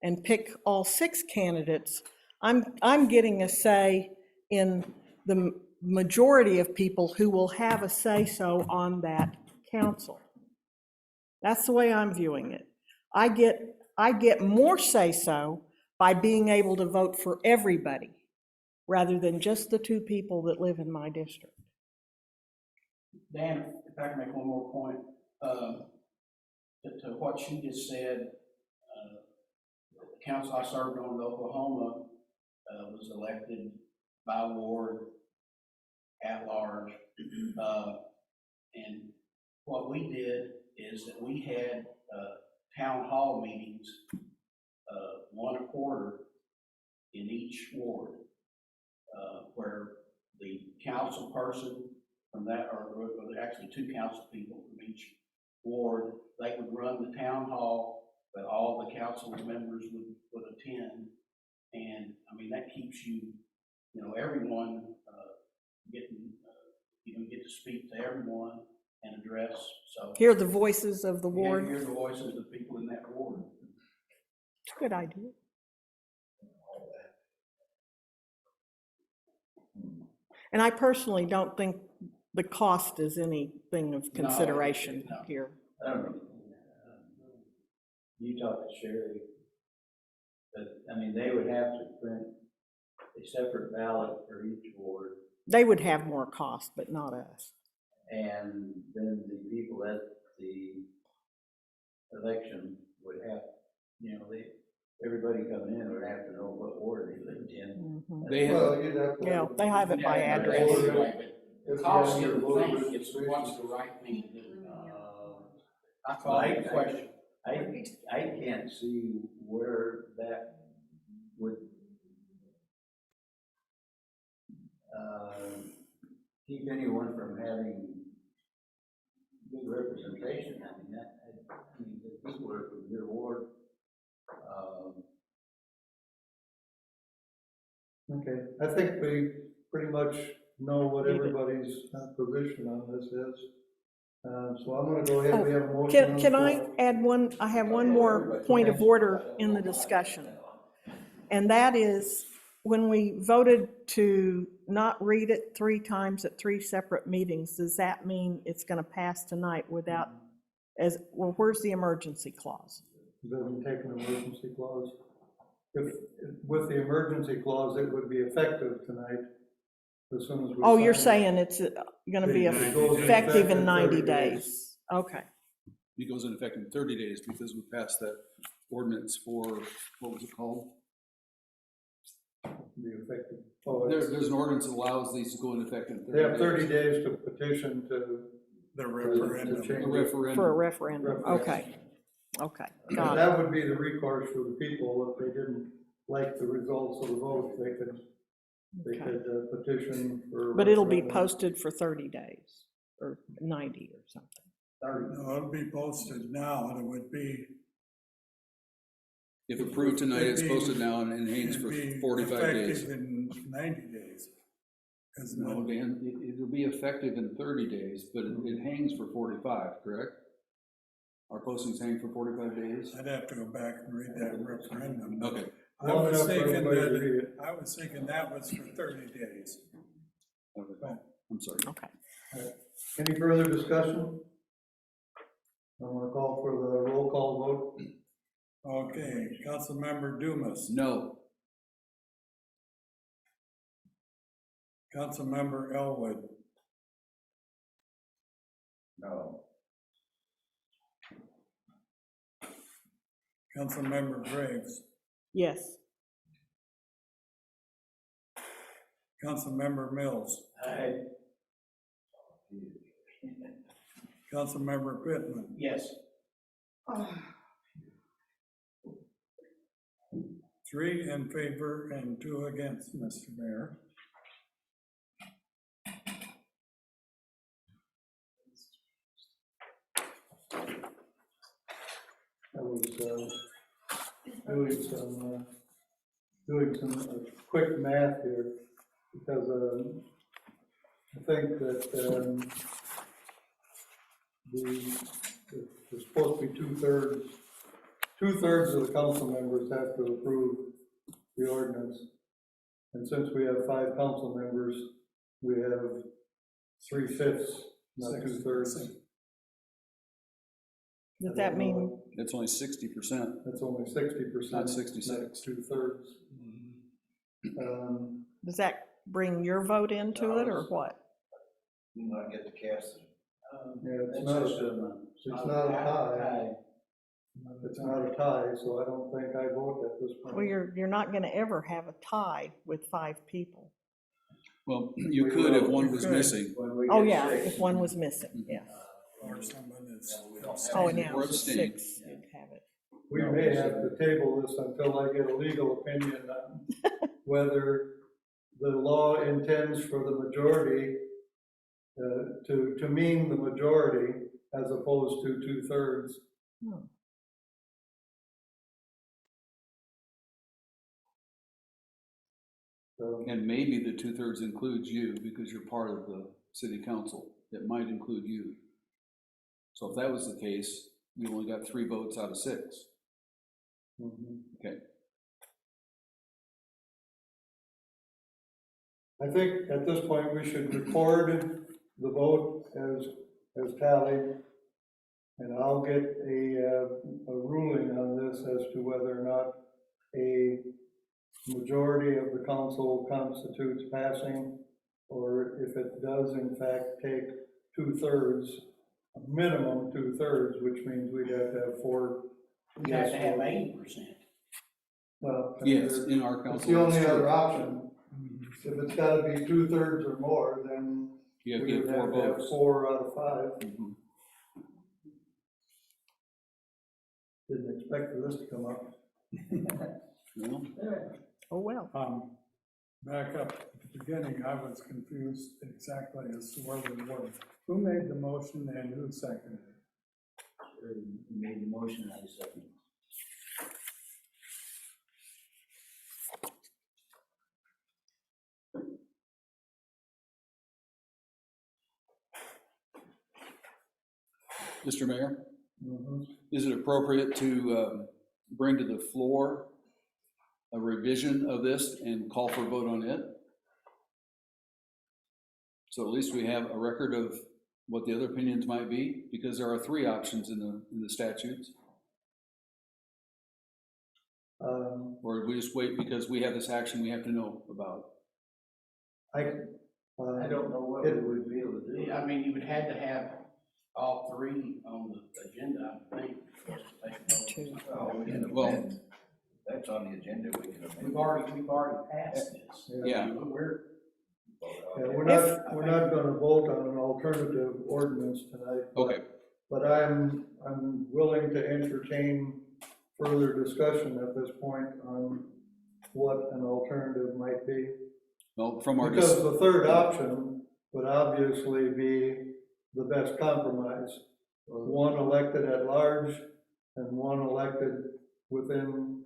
and pick all 6 candidates, I'm getting a say in the majority of people who will have a say-so on that council. That's the way I'm viewing it. I get more say-so by being able to vote for everybody, rather than just the 2 people that live in my district. Dan, if I can make one more point, to what she just said, the council I served on in Oklahoma was elected by ward at large. And what we did is that we had, town hall meetings, one a quarter in each ward, where the council person from that, or actually two council people from each ward, they would run the town hall, but all the council members would attend. And, I mean, that keeps you, you know, everyone, getting, get to speak to everyone and address, so. Hear the voices of the ward. Hear the voices of people in that ward. It's a good idea. And I personally don't think the cost is anything of consideration No. here. You talked to Sherry, but, I mean, they would have to print a separate ballot for each ward, They would have more cost, but not us. and then the people at the election would have, you know, everybody coming in would have to know what ward they lived in. Mhm. They have, Well, you'd have to. Yeah, they have it by Yeah, address. The cost of the thing, it's what's the right thing to do. I call it a question. I can't see where that would keep anyone from having good representation. I mean, the people are from your ward. Okay, I think we pretty much know what everybody's position on this is. So I'm gonna go ahead, we have a motion. on the Can I floor. add one, I have one more point of order in the discussion. And that is, when we voted to not read it 3 times at 3 separate meetings, does that mean it's gonna pass tonight without, well, where's the emergency clause? It doesn't take an emergency clause. If, with the emergency clause, it would be effective tonight, as soon as we. Oh, you're sign it. saying it's gonna be It goes in effective in effect 90 30 days? Okay. it goes in effect in 30 days because we passed that ordinance for, what was it called? Be effective. Oh, it's- There's an ordinance that allows these to go in effect in 30 days. They have 30 days to petition to. The to referendum. change A it. referendum. For a referendum, okay. Okay, got it. That would be the recourse for the people if they didn't like the results of the vote, they could Okay. petition for. But it'll be referendum. posted for 30 days, or 90 or something. No, it'll be posted now, and it would be. If approved tonight, it's It'd be- posted now and hangs for it'd be 45 days. Effective in 90 days. Isn't No, it? Dan, it'll be effective in 30 days, but it hangs for 45, correct? Our postings hang for 45 days? I'd have to go back and read that referendum. Okay. I Long was enough for thinking everybody to read that, I was thinking that was for 30 days. Okay. I'm sorry. Okay. Any further discussion? I'm gonna call for the roll call vote. Okay, Councilmember Dumas, No. Councilmember Elwood, No. Councilmember Graves, Yes. Councilmember Mills, Councilmember Pittman, Yes. 3 in favor and 2 against, Mr. Mayor. I was doing some quick math here, because I think that there's supposed to be two-thirds of the council members have to approve the ordinance. And since we have 5 council members, we have 3/5, not 2/3. Does that mean, It's only 60%. That's only 60%. Not 66. 2/3. does that bring your vote into it, or what? You might get to cast it. Yeah, it's not a tie. It's not a tie, so I don't think I vote at this point. Well, you're not gonna ever have a tie with 5 people. Well, you We could if will. one You was could. missing. When we Oh, get yeah, six, if one was missing, yeah. Or someone is. we don't have Oh, any. and now Or it's abstain. 6, you'd have it. We may have to table this until I get a legal opinion on whether the law intends for the majority to mean the majority as opposed to 2/3. Hmm. So, And maybe the 2/3 includes you because you're part of the city council. It might include you. So if that was the case, you only got 3 votes out of 6. mhm. Okay. I think at this point, we should record the vote as tallied. And I'll get a ruling on this as to whether or not a majority of the council constitutes passing, or if it does in fact take 2/3, a minimum 2/3, which means we'd have to have 4. We have to have 80%. Well, I mean, Yes, in our council. it's the only that's true. other option. If it's gotta be 2/3 or more, then You have to we get would 4 have to have votes. 4 out of 5. Mhm. Didn't expect for this to come up. Well, Oh, well. Back up at the beginning, I was confused exactly as to where we were. Who made the motion and who seconded it? You made the motion, I second. Mr. Mayor, Mhm. is it appropriate to bring to the floor a revision of this and call for a vote on it? So at least we have a record of what the other opinions might be, because there are 3 options in the statutes. Or we just wait because we have this action we have to know about. I don't know what we would be able to do. I mean, you would have to have all 3 on the agenda, I think. for us to take a vote. Two. Oh, we can Well- amend. That's on the agenda, we can amend. We've already passed this. Yeah. We're, Yeah, we're not gonna vote on an alternative ordinance tonight. but- Okay, But I'm willing to entertain further discussion at this point on what an alternative might be. well, from our, Because the third option would obviously be the best compromise. One elected at large and one elected within.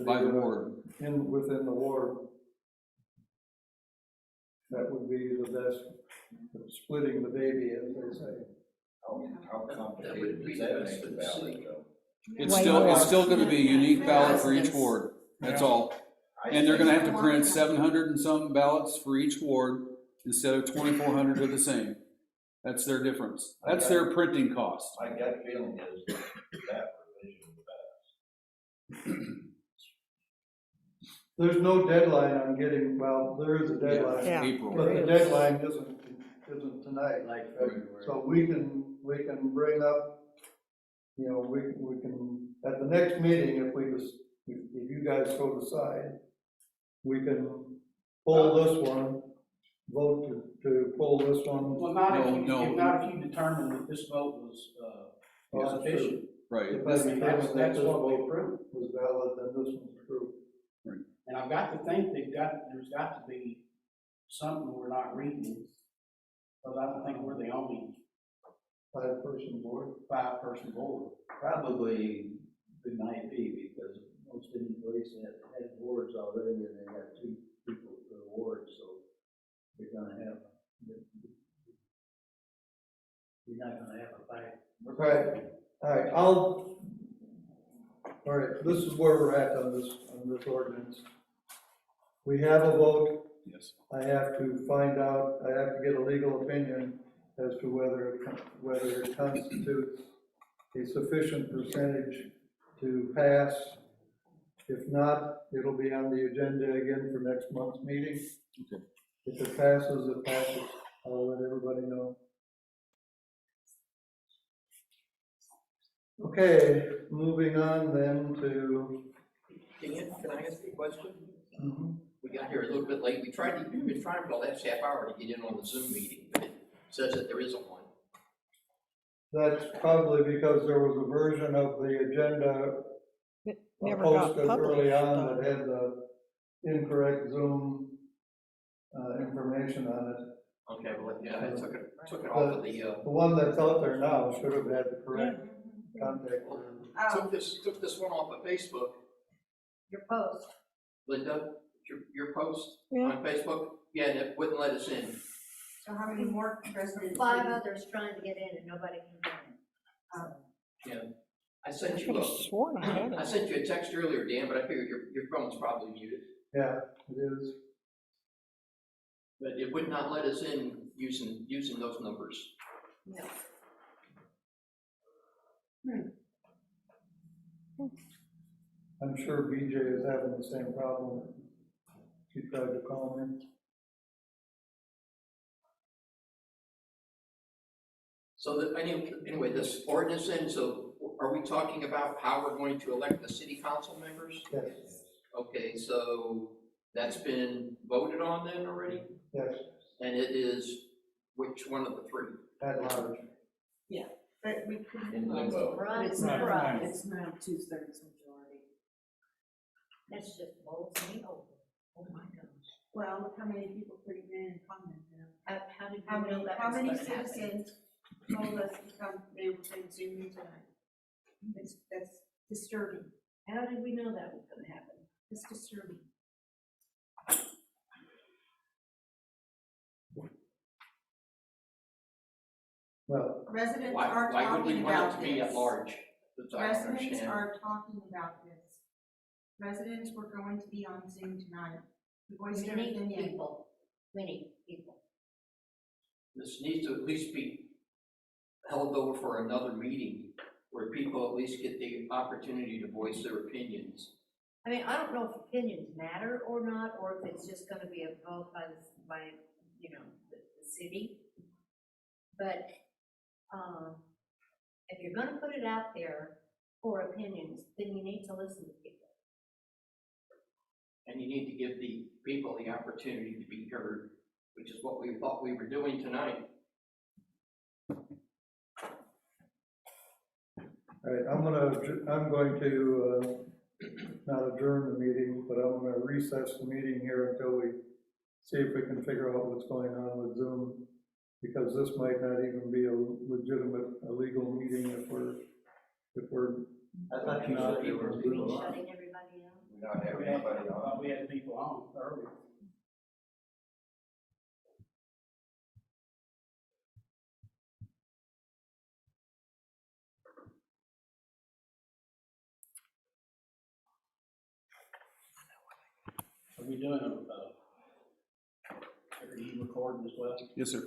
by the ward. Within the ward. That would be the best, splitting the baby, as they say. How complicated does that make the ballot go? It's Way still, it's more. still gonna be a unique ballot for each ward, that's all. And they're gonna have to print 700 and some ballots for each ward instead of 2,400 of the same. That's their difference. That's their printing cost. My gut feeling is that provision would pass. There's no deadline on getting, well, there is a deadline. Yeah. April. But the There is. deadline isn't tonight. Like February. So we can bring up, we can, at the next meeting, if you guys so decide, we can pull this one, vote to pull this one. well, not if No, you, not if you determine that this vote was, sufficient. Right, If I determine that That's this what we vote approved. was valid, then this one's approved. And I've got to think there's got to be something we're not reading. Because I don't think we're the only 5-person board. 5-person board. Probably it might be, because most of the places have wards already, and they have 2 people per ward, so you're not gonna have a fight. Right, all right, this is where we're at on this ordinance. We have a vote. yes. I have to get a legal opinion as to whether it constitutes a sufficient percentage to pass. If not, it'll be on the agenda again for next month's meeting. Okay. If it passes, it passes. I'll let everybody know. Okay, moving on then to. Can I ask you a question? Mhm. We got got here a little bit late. We've been trying for the last half hour to get in on the Zoom meeting, but it says that there isn't one. That's probably because there was a version of the agenda It never got posted early published, on though. that had the incorrect Zoom information on it. Okay, well, yeah, I took it off of the, The one that's out there now should have had the correct contact. took this one off of Facebook. Your post. Linda, your post Yeah. on Facebook? Yeah, and it wouldn't let us in. So how many more residents? 5 others trying to get in and nobody can get in. Yeah. I I sent you could have sworn I had I it. sent you a text earlier, Dan, but I figured your phone's probably muted. Yeah, it is. But it would not let us in using those numbers. No. I'm sure BJ is having the same problem. She tried to call me. So that, anyway, this ordinance then, so are we talking about how we're going to elect the city council members? Yes, Okay, so that's been voted on then already? yes, And it is which one of the three? at large. But we couldn't. In limbo. Right, It's it's not right. final. It's not a 2/3 majority. That's just bowls me over. Oh my gosh. Well, look how many people put it in and commented. How did How you know many, that how was many gonna happen? citizens told us to come, they were saying Zoom in tonight? That's disturbing. How did we know that was gonna happen? It's disturbing. Well, Residents Why are would we talking want it about to be at this. large? That's what I don't Residents understand. are talking about this. Residents were going to be on Zoom tonight. We voiced their We need opinion. people. We need people. This needs to at least be held over for another meeting where people at least get the opportunity to voice their opinions. I mean, I don't know if opinions matter or not, or if it's just gonna be a vote by the city. But, if you're gonna put it out there for opinions, then you need to listen to people. And you need to give the people the opportunity to be heard, which is what we thought we were doing tonight. all right, I'm going to, not adjourn the meeting, but I'm gonna recess the meeting here until we see if we can figure out what's going on with Zoom, because this might not even be a legitimate, a legal meeting if we're I thought you not said you were able to Are we do it. shutting everybody out? not having anybody on. We had people on earlier. Are we doing are you recording as well? Yes, sir.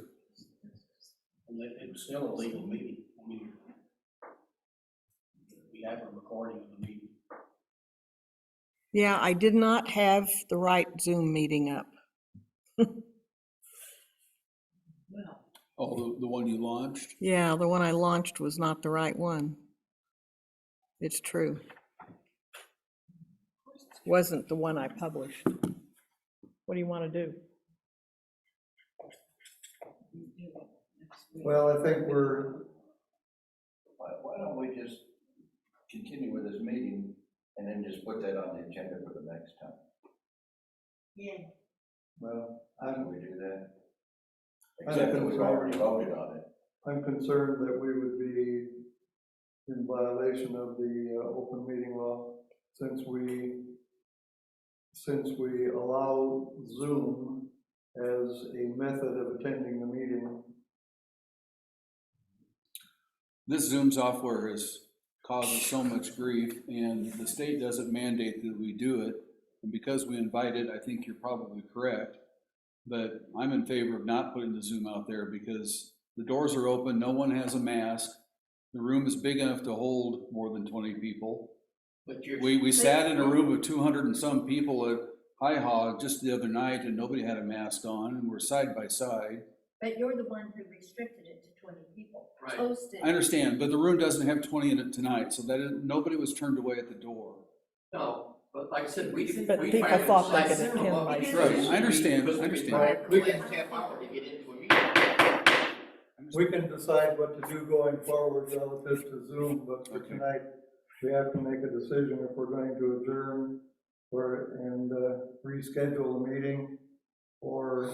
And it was still a legal meeting. I mean, we have a recording of the meeting. Yeah, I did not have the right Zoom meeting up. Well, Oh, the one you launched? Yeah, the one I launched was not the right one. It's true. Wasn't the one I published. What do you want to do? Well, I think we're, Why don't we just continue with this meeting and then just put that on the agenda for the next time? Yeah. well, How do we do that? I Except that think we've so. already voted on it. I'm concerned that we would be in violation of the open meeting law since we allow Zoom as a method of attending the meeting. This Zoom software has caused us so much grief, and the state doesn't mandate that we do it. And because we invite it, I think you're probably correct. But I'm in favor of not putting the Zoom out there because the doors are open, no one has a mask. The room is big enough to hold more than 20 people. But you're. We sat in a room of 200 and some people at High Hog just the other night, and nobody had a mask on, and we're side by side. But you're the one who restricted it to 20 people. Right. Posted. I understand, but the room doesn't have 20 in it tonight, so nobody was turned away at the door. No, But like I said, we can. But we people find thought they like could cinema, attend by we can Right, just- I understand, because I we understand. can We plan can- half hour to get into a meeting. We can decide what to do going forward relative to Zoom, but for tonight, we have to make a decision if we're going to adjourn and reschedule the meeting or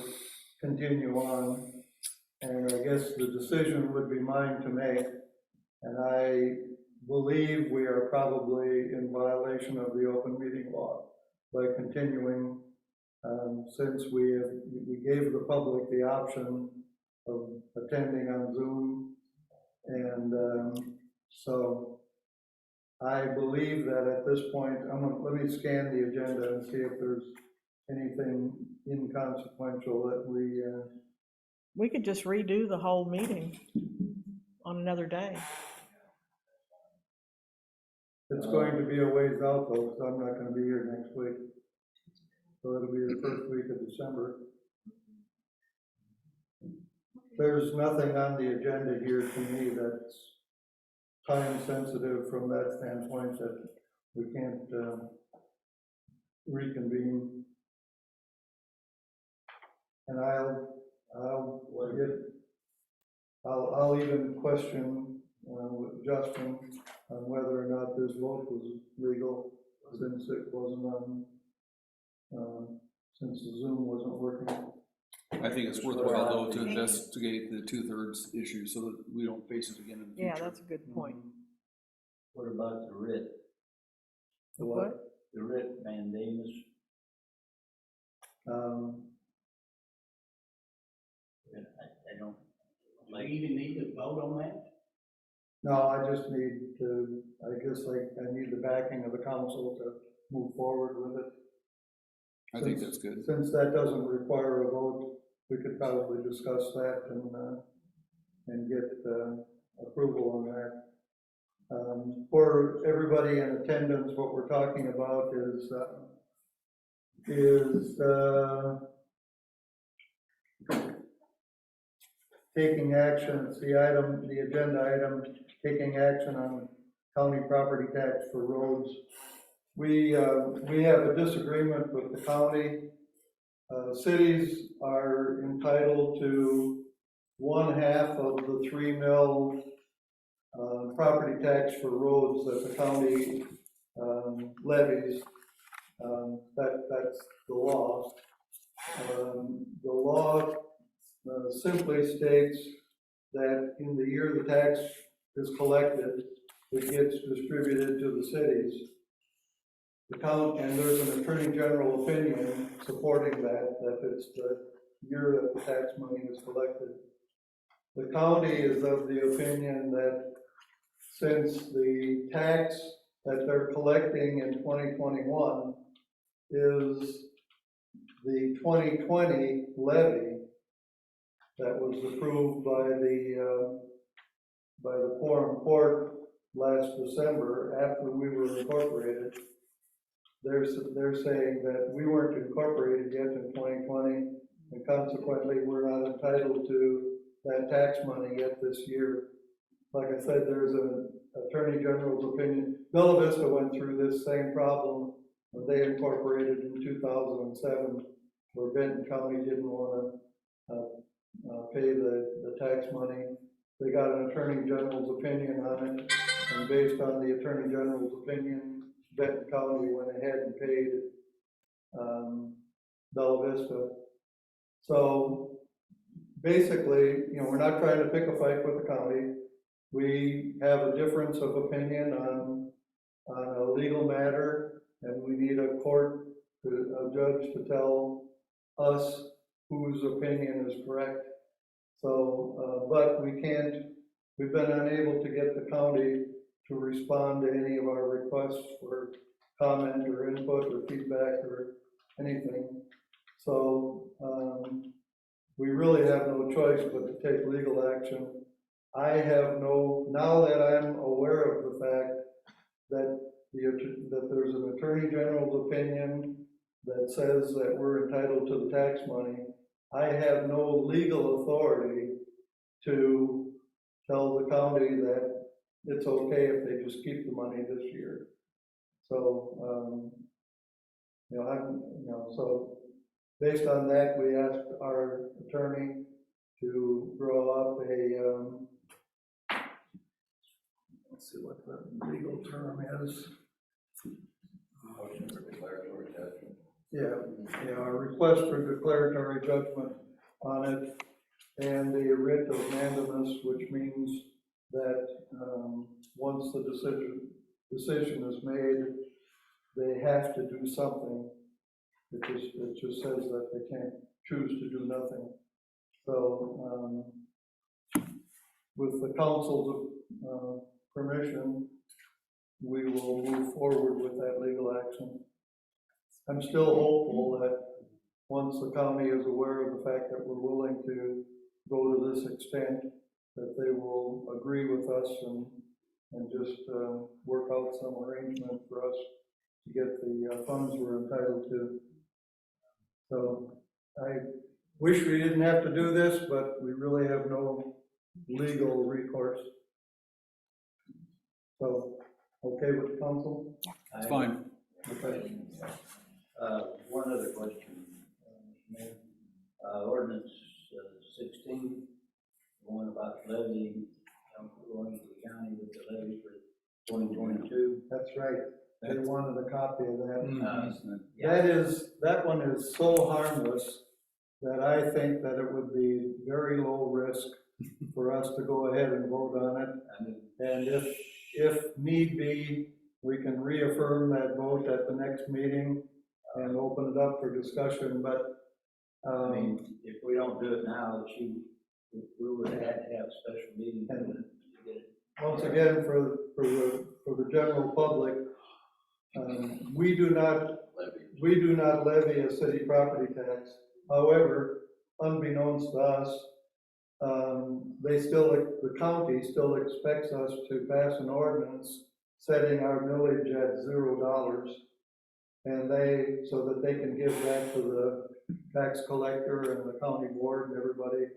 continue on. And I guess the decision would be mine to make. And I believe we are probably in violation of the open meeting law by continuing, since we gave the public the option of attending on Zoom. And so I believe that at this point, let me scan the agenda and see if there's anything inconsequential that We could just redo the whole meeting on another day. it's going to be a ways out though, because I'm not gonna be here next week. So it'll be the first week of December. There's nothing on the agenda here to me that's time sensitive from that standpoint that we can't reconvene. And I'll even question with Justin on whether or not this vote was legal, since it wasn't on, since the Zoom wasn't working. I think it's worthwhile though to investigate the 2/3 issue so that we don't face it again in the future. Yeah, that's a good point. What about the writ? The what? The writ mandamus? I don't. Do we even need to vote on that? No, I just need to, I guess I need the backing of the council to move forward with it. I think that's good. Since that doesn't require a vote, we could probably discuss that and get approval on that. For everybody in attendance, what we're talking about is taking action. It's the agenda item, taking action on county property tax for roads. We have a disagreement with the county. Cities are entitled to 1/2 of the 3 mil property tax for roads that the county levies. That's the law. The law simply states that in the year the tax is collected, it gets distributed to the cities. And there's an Attorney General opinion supporting that it's the year that the tax money is collected. The county is of the opinion that since the tax that they're collecting in 2021 is the 2020 levy that was approved by the quorum court last December after we were incorporated. They're saying that we weren't incorporated yet in 2020, and consequently, we're not entitled to that tax money yet this year. Like I said, there's an Attorney General's opinion. Bella Vista went through this same problem when they incorporated in 2007, where Benton County didn't want to pay the tax money. They got an Attorney General's opinion on it, and based on the Attorney General's opinion, Benton County went ahead and paid Bella Vista. So basically, we're not trying to pick a fight with the county. We have a difference of opinion on a legal matter, and we need a judge to tell us whose opinion is correct. So, but we've been unable to get the county to respond to any of our requests for comment or input or feedback or anything. So we really have no choice but to take legal action. Now that I'm aware of the fact that there's an Attorney General's opinion that says that we're entitled to the tax money, I have no legal authority to tell the county that it's okay if they just keep the money this year. So So based on that, we asked our attorney to draw up a, let's see what the legal term is. Motion for declaratory judgment. Yeah, a request for declaratory judgment on it, and the writ of mandamus, which means that, once the decision is made, they have to do something. It just says that they can't choose to do nothing. So, with the council's, permission, we will move forward with that legal action. I'm still hopeful that once the county is aware of the fact that we're willing to go to this extent, that they will agree with us and just work out some arrangement for us to get the funds we're entitled to. So I wish we didn't have to do this, but we really have no legal recourse. So, okay with the council? It's fine. Okay. One other question, Mayor. Ordinance 16, the one about levying, going to the county with the levy for 2022. That's right. They wanted a copy of that. Yeah. That one is so harmless that I think that it would be very low risk for us to go ahead and vote on it. And if need be, we can reaffirm that vote at the next meeting and open it up for discussion, but, I mean, if we don't do it now, we would have to have a special meeting to get it. once again, for the general public, we do not levy a city property tax. However, unbeknownst to us, the county still expects us to pass an ordinance setting our millage at $0, and so that they can give that to the tax collector and the county board and everybody.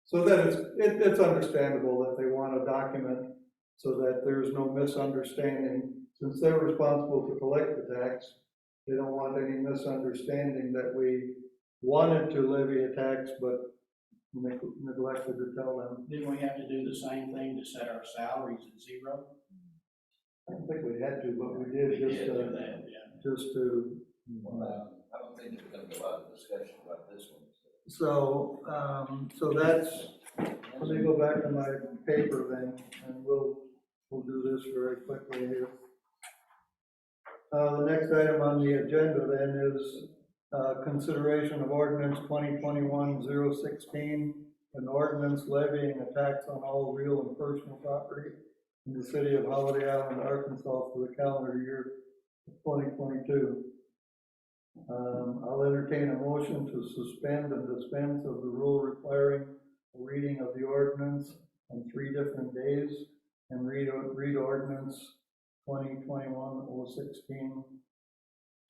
So that it's understandable that they want a document so that there's no misunderstanding. Since they're responsible to collect the tax, they don't want any misunderstanding that we wanted to levy a tax, but neglected to tell them. Didn't we have to do the same thing to set our salaries at 0? I don't think we had to, but we did just to, I don't think there's gonna be a lot of discussion about this one. so that's, let me go back to my paper then, and we'll do this very quickly here. The next item on the agenda then is consideration of ordinance 2021-016, an ordinance levying a tax on all real and personal property in the city of Holiday Island, Arkansas for the calendar year 2022. I'll entertain a motion to suspend and dispense of the rule requiring a reading of the ordinance on 3 different days and read ordinance 2021-016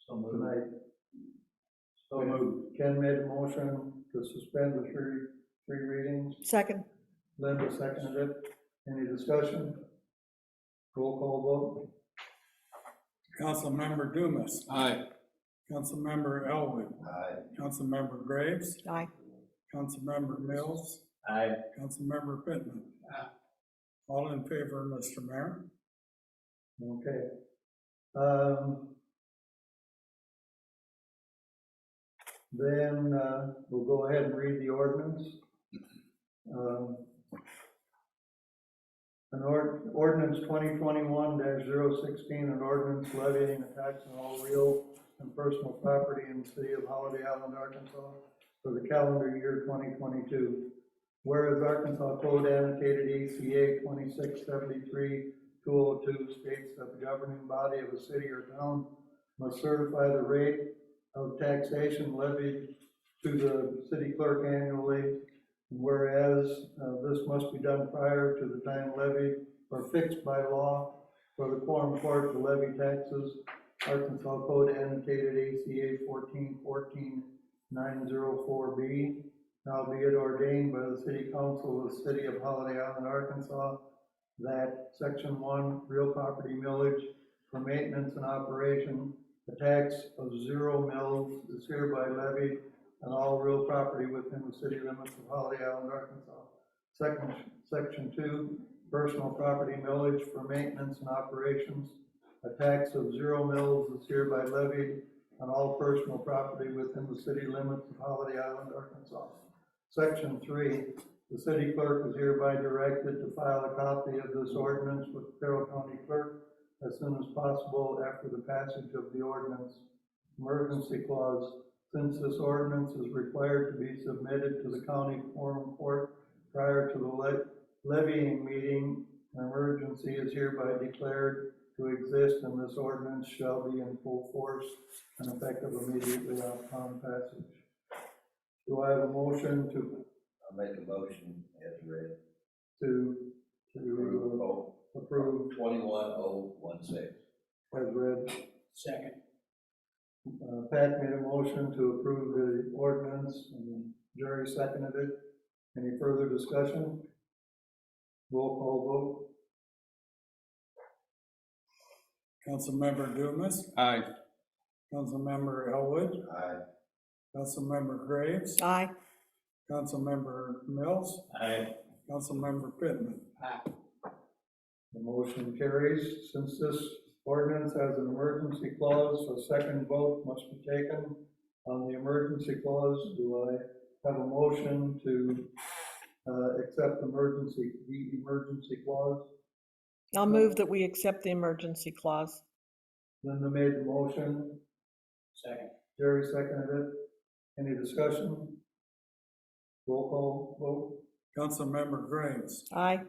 tonight. So moved. Ken made a motion to suspend the three readings. Second. Linda seconded it. Any discussion? Roll call Councilmember Dumas, Aye. Councilmember Elwood, Aye. Councilmember Graves, Aye. Councilmember Mills, Aye. Councilmember Pittman. All in favor, Mr. Mayor? vote. Okay. Then we'll go ahead and read the ordinance. Ordinance 2021-016, an ordinance levying a tax on all real and personal property in the city of Holiday Island, Arkansas for the calendar year 2022. Whereas Arkansas Code Annotated ACA 2673-202 states that the governing body of a city or town must certify the rate of taxation levied to the city clerk annually. Whereas this must be done prior to the time levied or fixed by law for the quorum court to levy taxes, Arkansas Code Annotated ACA 14-904B. Now be it ordained by the City Council of the City of Holiday Island, Arkansas, that Section 1, real property millage for maintenance and operation A tax of 0 mils is hereby levied on all real property within the city limits of Holiday Island, Arkansas. Section 2, personal property millage for maintenance and operations. A tax of 0 mils is hereby levied on all personal property within the city limits of Holiday Island, Arkansas. Section 3, the city clerk is hereby directed to file a copy of this ordinance with the Carroll County Clerk as soon as possible after the passage of the ordinance. Emergency clause, since this ordinance is required to be submitted to the county quorum court prior to the levying meeting, an emergency is hereby declared to exist, and this ordinance shall be in full force and effective immediately upon passage. Do I have a motion to? I'll make a motion as read. To approve 21016. as read. Second. Pat made a motion to approve the ordinance, and Jerry seconded it. Any further discussion? Roll call vote. Councilmember Dumas, Aye. Councilmember Elwood, Aye. Councilmember Graves, Aye. Councilmember Mills, Aye. Councilmember Pittman. The motion carries. Since this ordinance has an emergency clause, a second vote must be taken on the emergency clause. Do I have a motion to accept the emergency clause? I'll move that we accept the emergency clause. Linda made the motion. Second. Jerry seconded it. Any discussion? Roll call vote. Councilmember Graves, Aye.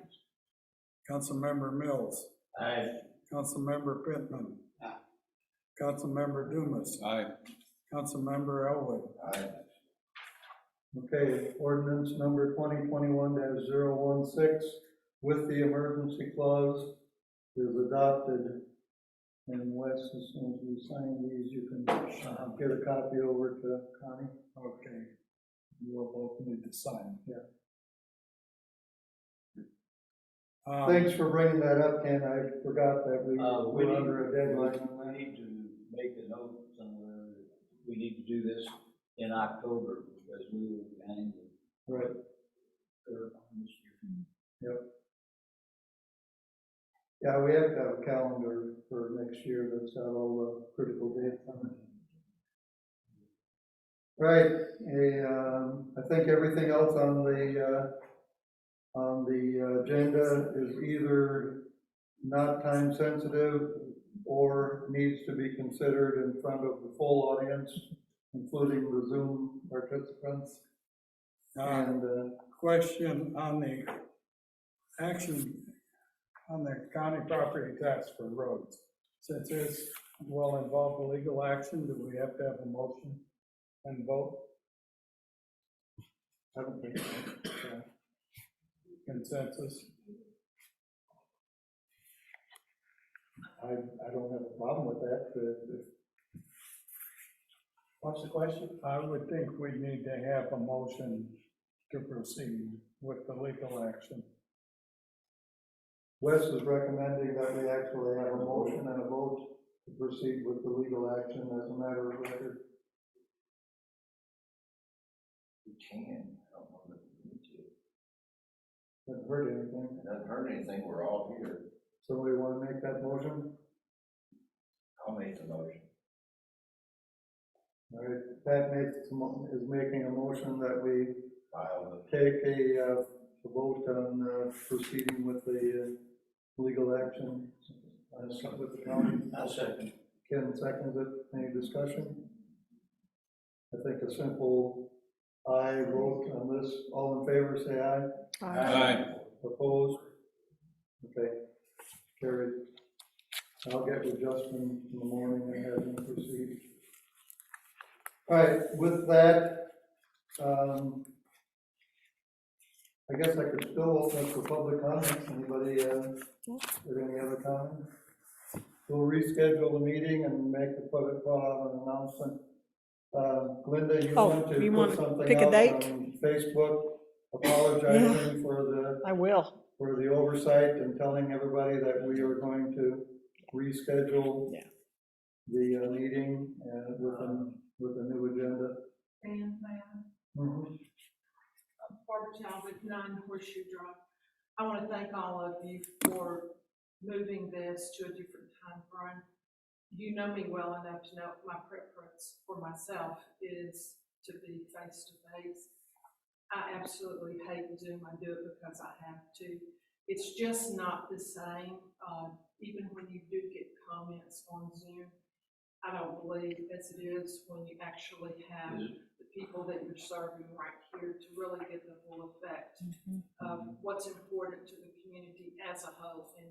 Councilmember Mills, Aye. Councilmember Pittman, Aye. Councilmember Dumas, Aye. Councilmember Elwood. Aye. Okay, ordinance number 2021-016 with the emergency clause is adopted. And Wes, as soon as we sign these, you can get a copy over to Connie. Okay. You will both need to sign. Yeah. Thanks. Thanks for bringing that up, Ken. I forgot that we We were need- under a deadline on We that. need to make a note somewhere that we need to do this in October because we were behind the Right. curve on this year. Yeah, we have to have a calendar for next year that's got all the critical dates on it. Right, I think everything else on the agenda is either not time sensitive or needs to be considered in front of the full audience, including the Zoom participants. And Question on the action on the county property tax for roads. Since this will involve a legal action, do we have to have a motion and vote? I don't think so. Consensus? I don't have a problem with that, but what's the question? I would think we need to have a motion to proceed with the legal action. Wes is recommending that we actually have a motion and a vote to proceed with the legal action as a matter of record. We can, I don't know that we need to. Haven't heard anything. It doesn't hurt anything, we're all here. Somebody want to make that motion? I'll make the motion. All right, Pat is making a motion that we File take a vote on proceeding with the legal action with the county. I'll second. Ken seconds it. Any discussion? I think a simple aye vote on this. All in favor, say aye. Aye. Opposed? Okay, carried. I'll get with Justin in the morning and have him proceed. All right, with that, I guess I could still open up for public comments. Anybody, with any other comments? We'll reschedule the meeting and make the public call an announcement. Linda, you Oh, want to you put want to something pick a out date? on Facebook, apologizing for I will. the oversight and telling everybody that we are going to reschedule Yeah. the meeting with a new agenda. And, ma'am, Mhm. Barbara Talbot, 9 Horseshoe Drive. I want to thank all of you for moving this to a different time frame. You know me well enough to know my preference for myself is to be face to face. I absolutely hate Zoom. I do it because I have to. It's just not the same. Even when you do get comments on Zoom, I don't believe as it is when you actually have the people that you're serving right here to really get the full effect of what's important to the community as a whole. And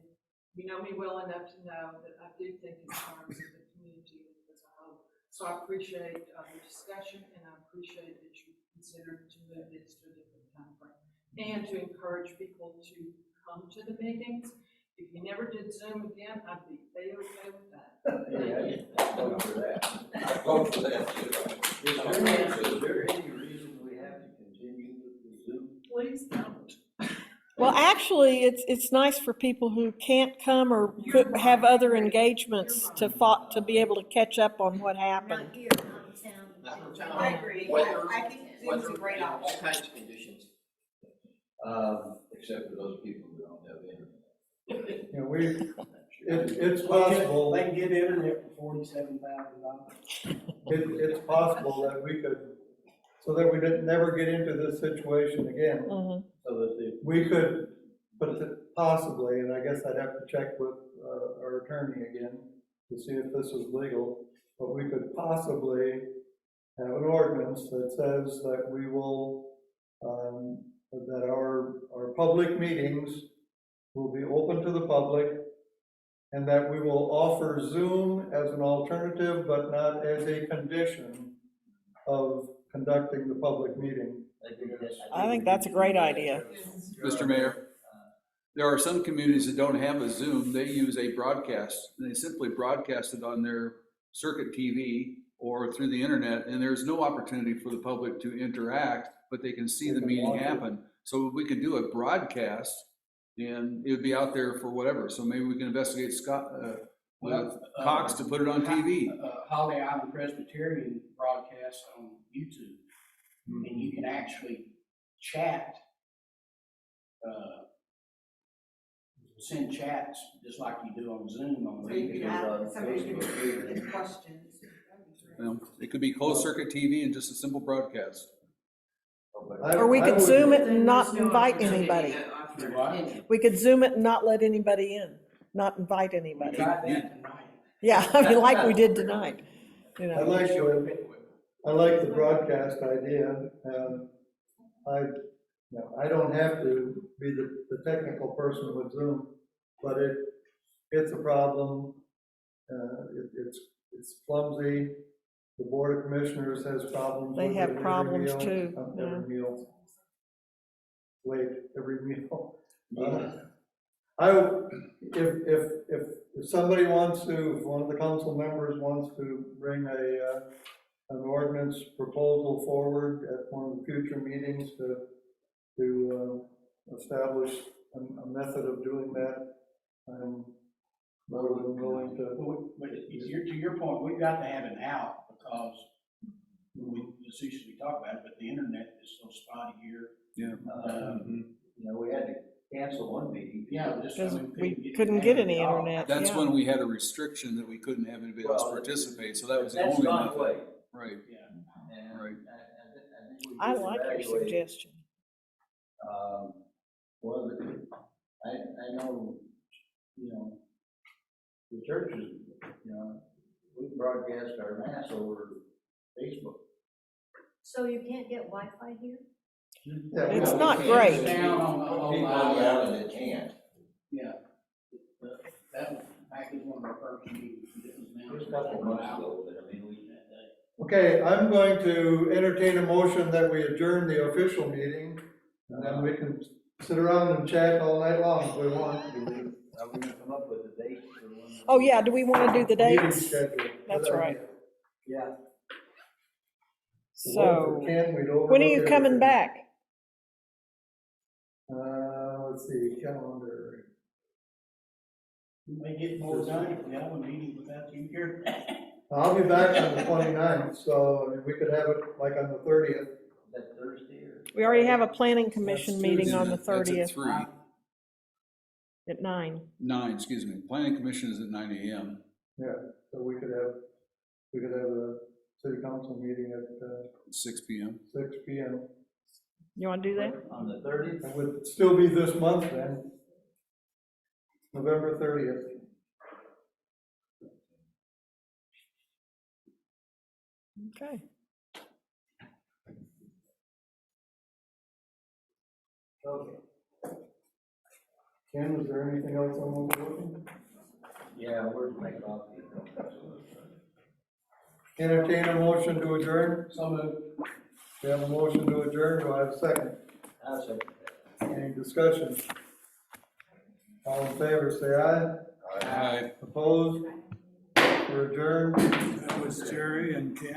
you know me well enough to know that I do think in terms of the community as a whole. So I appreciate the discussion, and I appreciate that you considered to move this to a different time frame and to encourage people to come to the meetings. If you never did Zoom again, I'd be okay with that. I vote for that. I vote for that, too. Is there any reason we have to continue with the Zoom? Please don't. Well, actually, it's nice for people who can't come or could have other engagements to be able to catch up on what happened. Not here, not in town. I agree. I think Zoom is a great All option. kinds of conditions. Except for those people who don't have internet. You know, it's possible, They can get internet for $47,000. it's possible that we could, so that we didn't never get into this situation again. Mhm. So that We could, possibly, and I guess I'd have to check with our attorney again to see if this is legal, but we could possibly have an ordinance that says that we will, that our public meetings will be open to the public, and that we will offer Zoom as an alternative, but not as a condition of conducting the public meeting. I think that's a great idea. Mr. Mayor, there are some communities that don't have a Zoom. They use a broadcast. They simply broadcast it on their circuit TV or through the internet, and there's no opportunity for the public to interact, but they can see the meeting happen. So we could do a broadcast, and it would be out there for whatever. So maybe we can investigate Scott, Cox to put it on TV. Holly Island Presbyterian broadcasts on YouTube, and you can actually chat, send chats just like you do on Zoom on So you can video. have somebody can questions. It could be closed circuit TV and just a simple broadcast. Or we could Zoom it and not invite anybody. What? We could Zoom it and not let anybody in, not invite We anybody. tried that tonight. Yeah, I mean, like we did tonight, you I know. like the broadcast idea. I don't have to be the technical person with Zoom, but it's a problem. It's clumsy. The Board of Commissioners has problems They with it have every problems meal, too, Every meal. Every meal. If somebody wants to, if one of the council members wants to bring an ordinance proposal forward at one of the future meetings to establish a method of doing that, I'm more than willing to. But to your point, we've got to have an out because we facetiously talk about it, but the internet is so spotty here. Yeah. we had to cancel one meeting. Yeah, just. Because I mean, we couldn't get any internet, That's yeah. when we had a restriction that we couldn't have anybody else participate, so that was the That's only gone method. away. Right. Yeah. And Right. I think we I should like your evaluate, suggestion. Well, I know, the churches, we broadcast our mass over Facebook. So you can't get Wi-Fi here? Yeah, It's we- not It's great. Down on the whole People on the line. island that can't. Yeah. That was back in one of our first meetings. It was down. Just a couple months ago, but I mean, Okay, I'm going to entertain a motion that we adjourn the official meeting, and then we can sit around and chat all night long if we want. Are we gonna come up with a date for one? Oh, yeah, do we want to do the Meeting dates? schedule. That's Good right. idea. Yeah. So, Ken, we'd overlook when are you coming everything. back? Let's see, calendar. We may get more done if we have a meeting without you here. I'll be back on the 29th, so I mean, we could have it like on the 30th. That Thursday or? We already have a planning commission meeting on the That's at 30th 3, at 9. 9, excuse me. Planning commission is at 9 AM. Yeah, so we could have a city council meeting at 6 PM. 6 PM. You want to do that? On the 30th? It would still be this month then, November 30th. Okay. Okay. Ken, is there anything else on overlooking? Yeah, where's my coffee? Entertain a motion to adjourn? So moved. We have a motion to adjourn, do I have a second? I'll second Any discussion? All in favor, say aye. Aye. Opposed? We're adjourned. That was Jerry and Ken.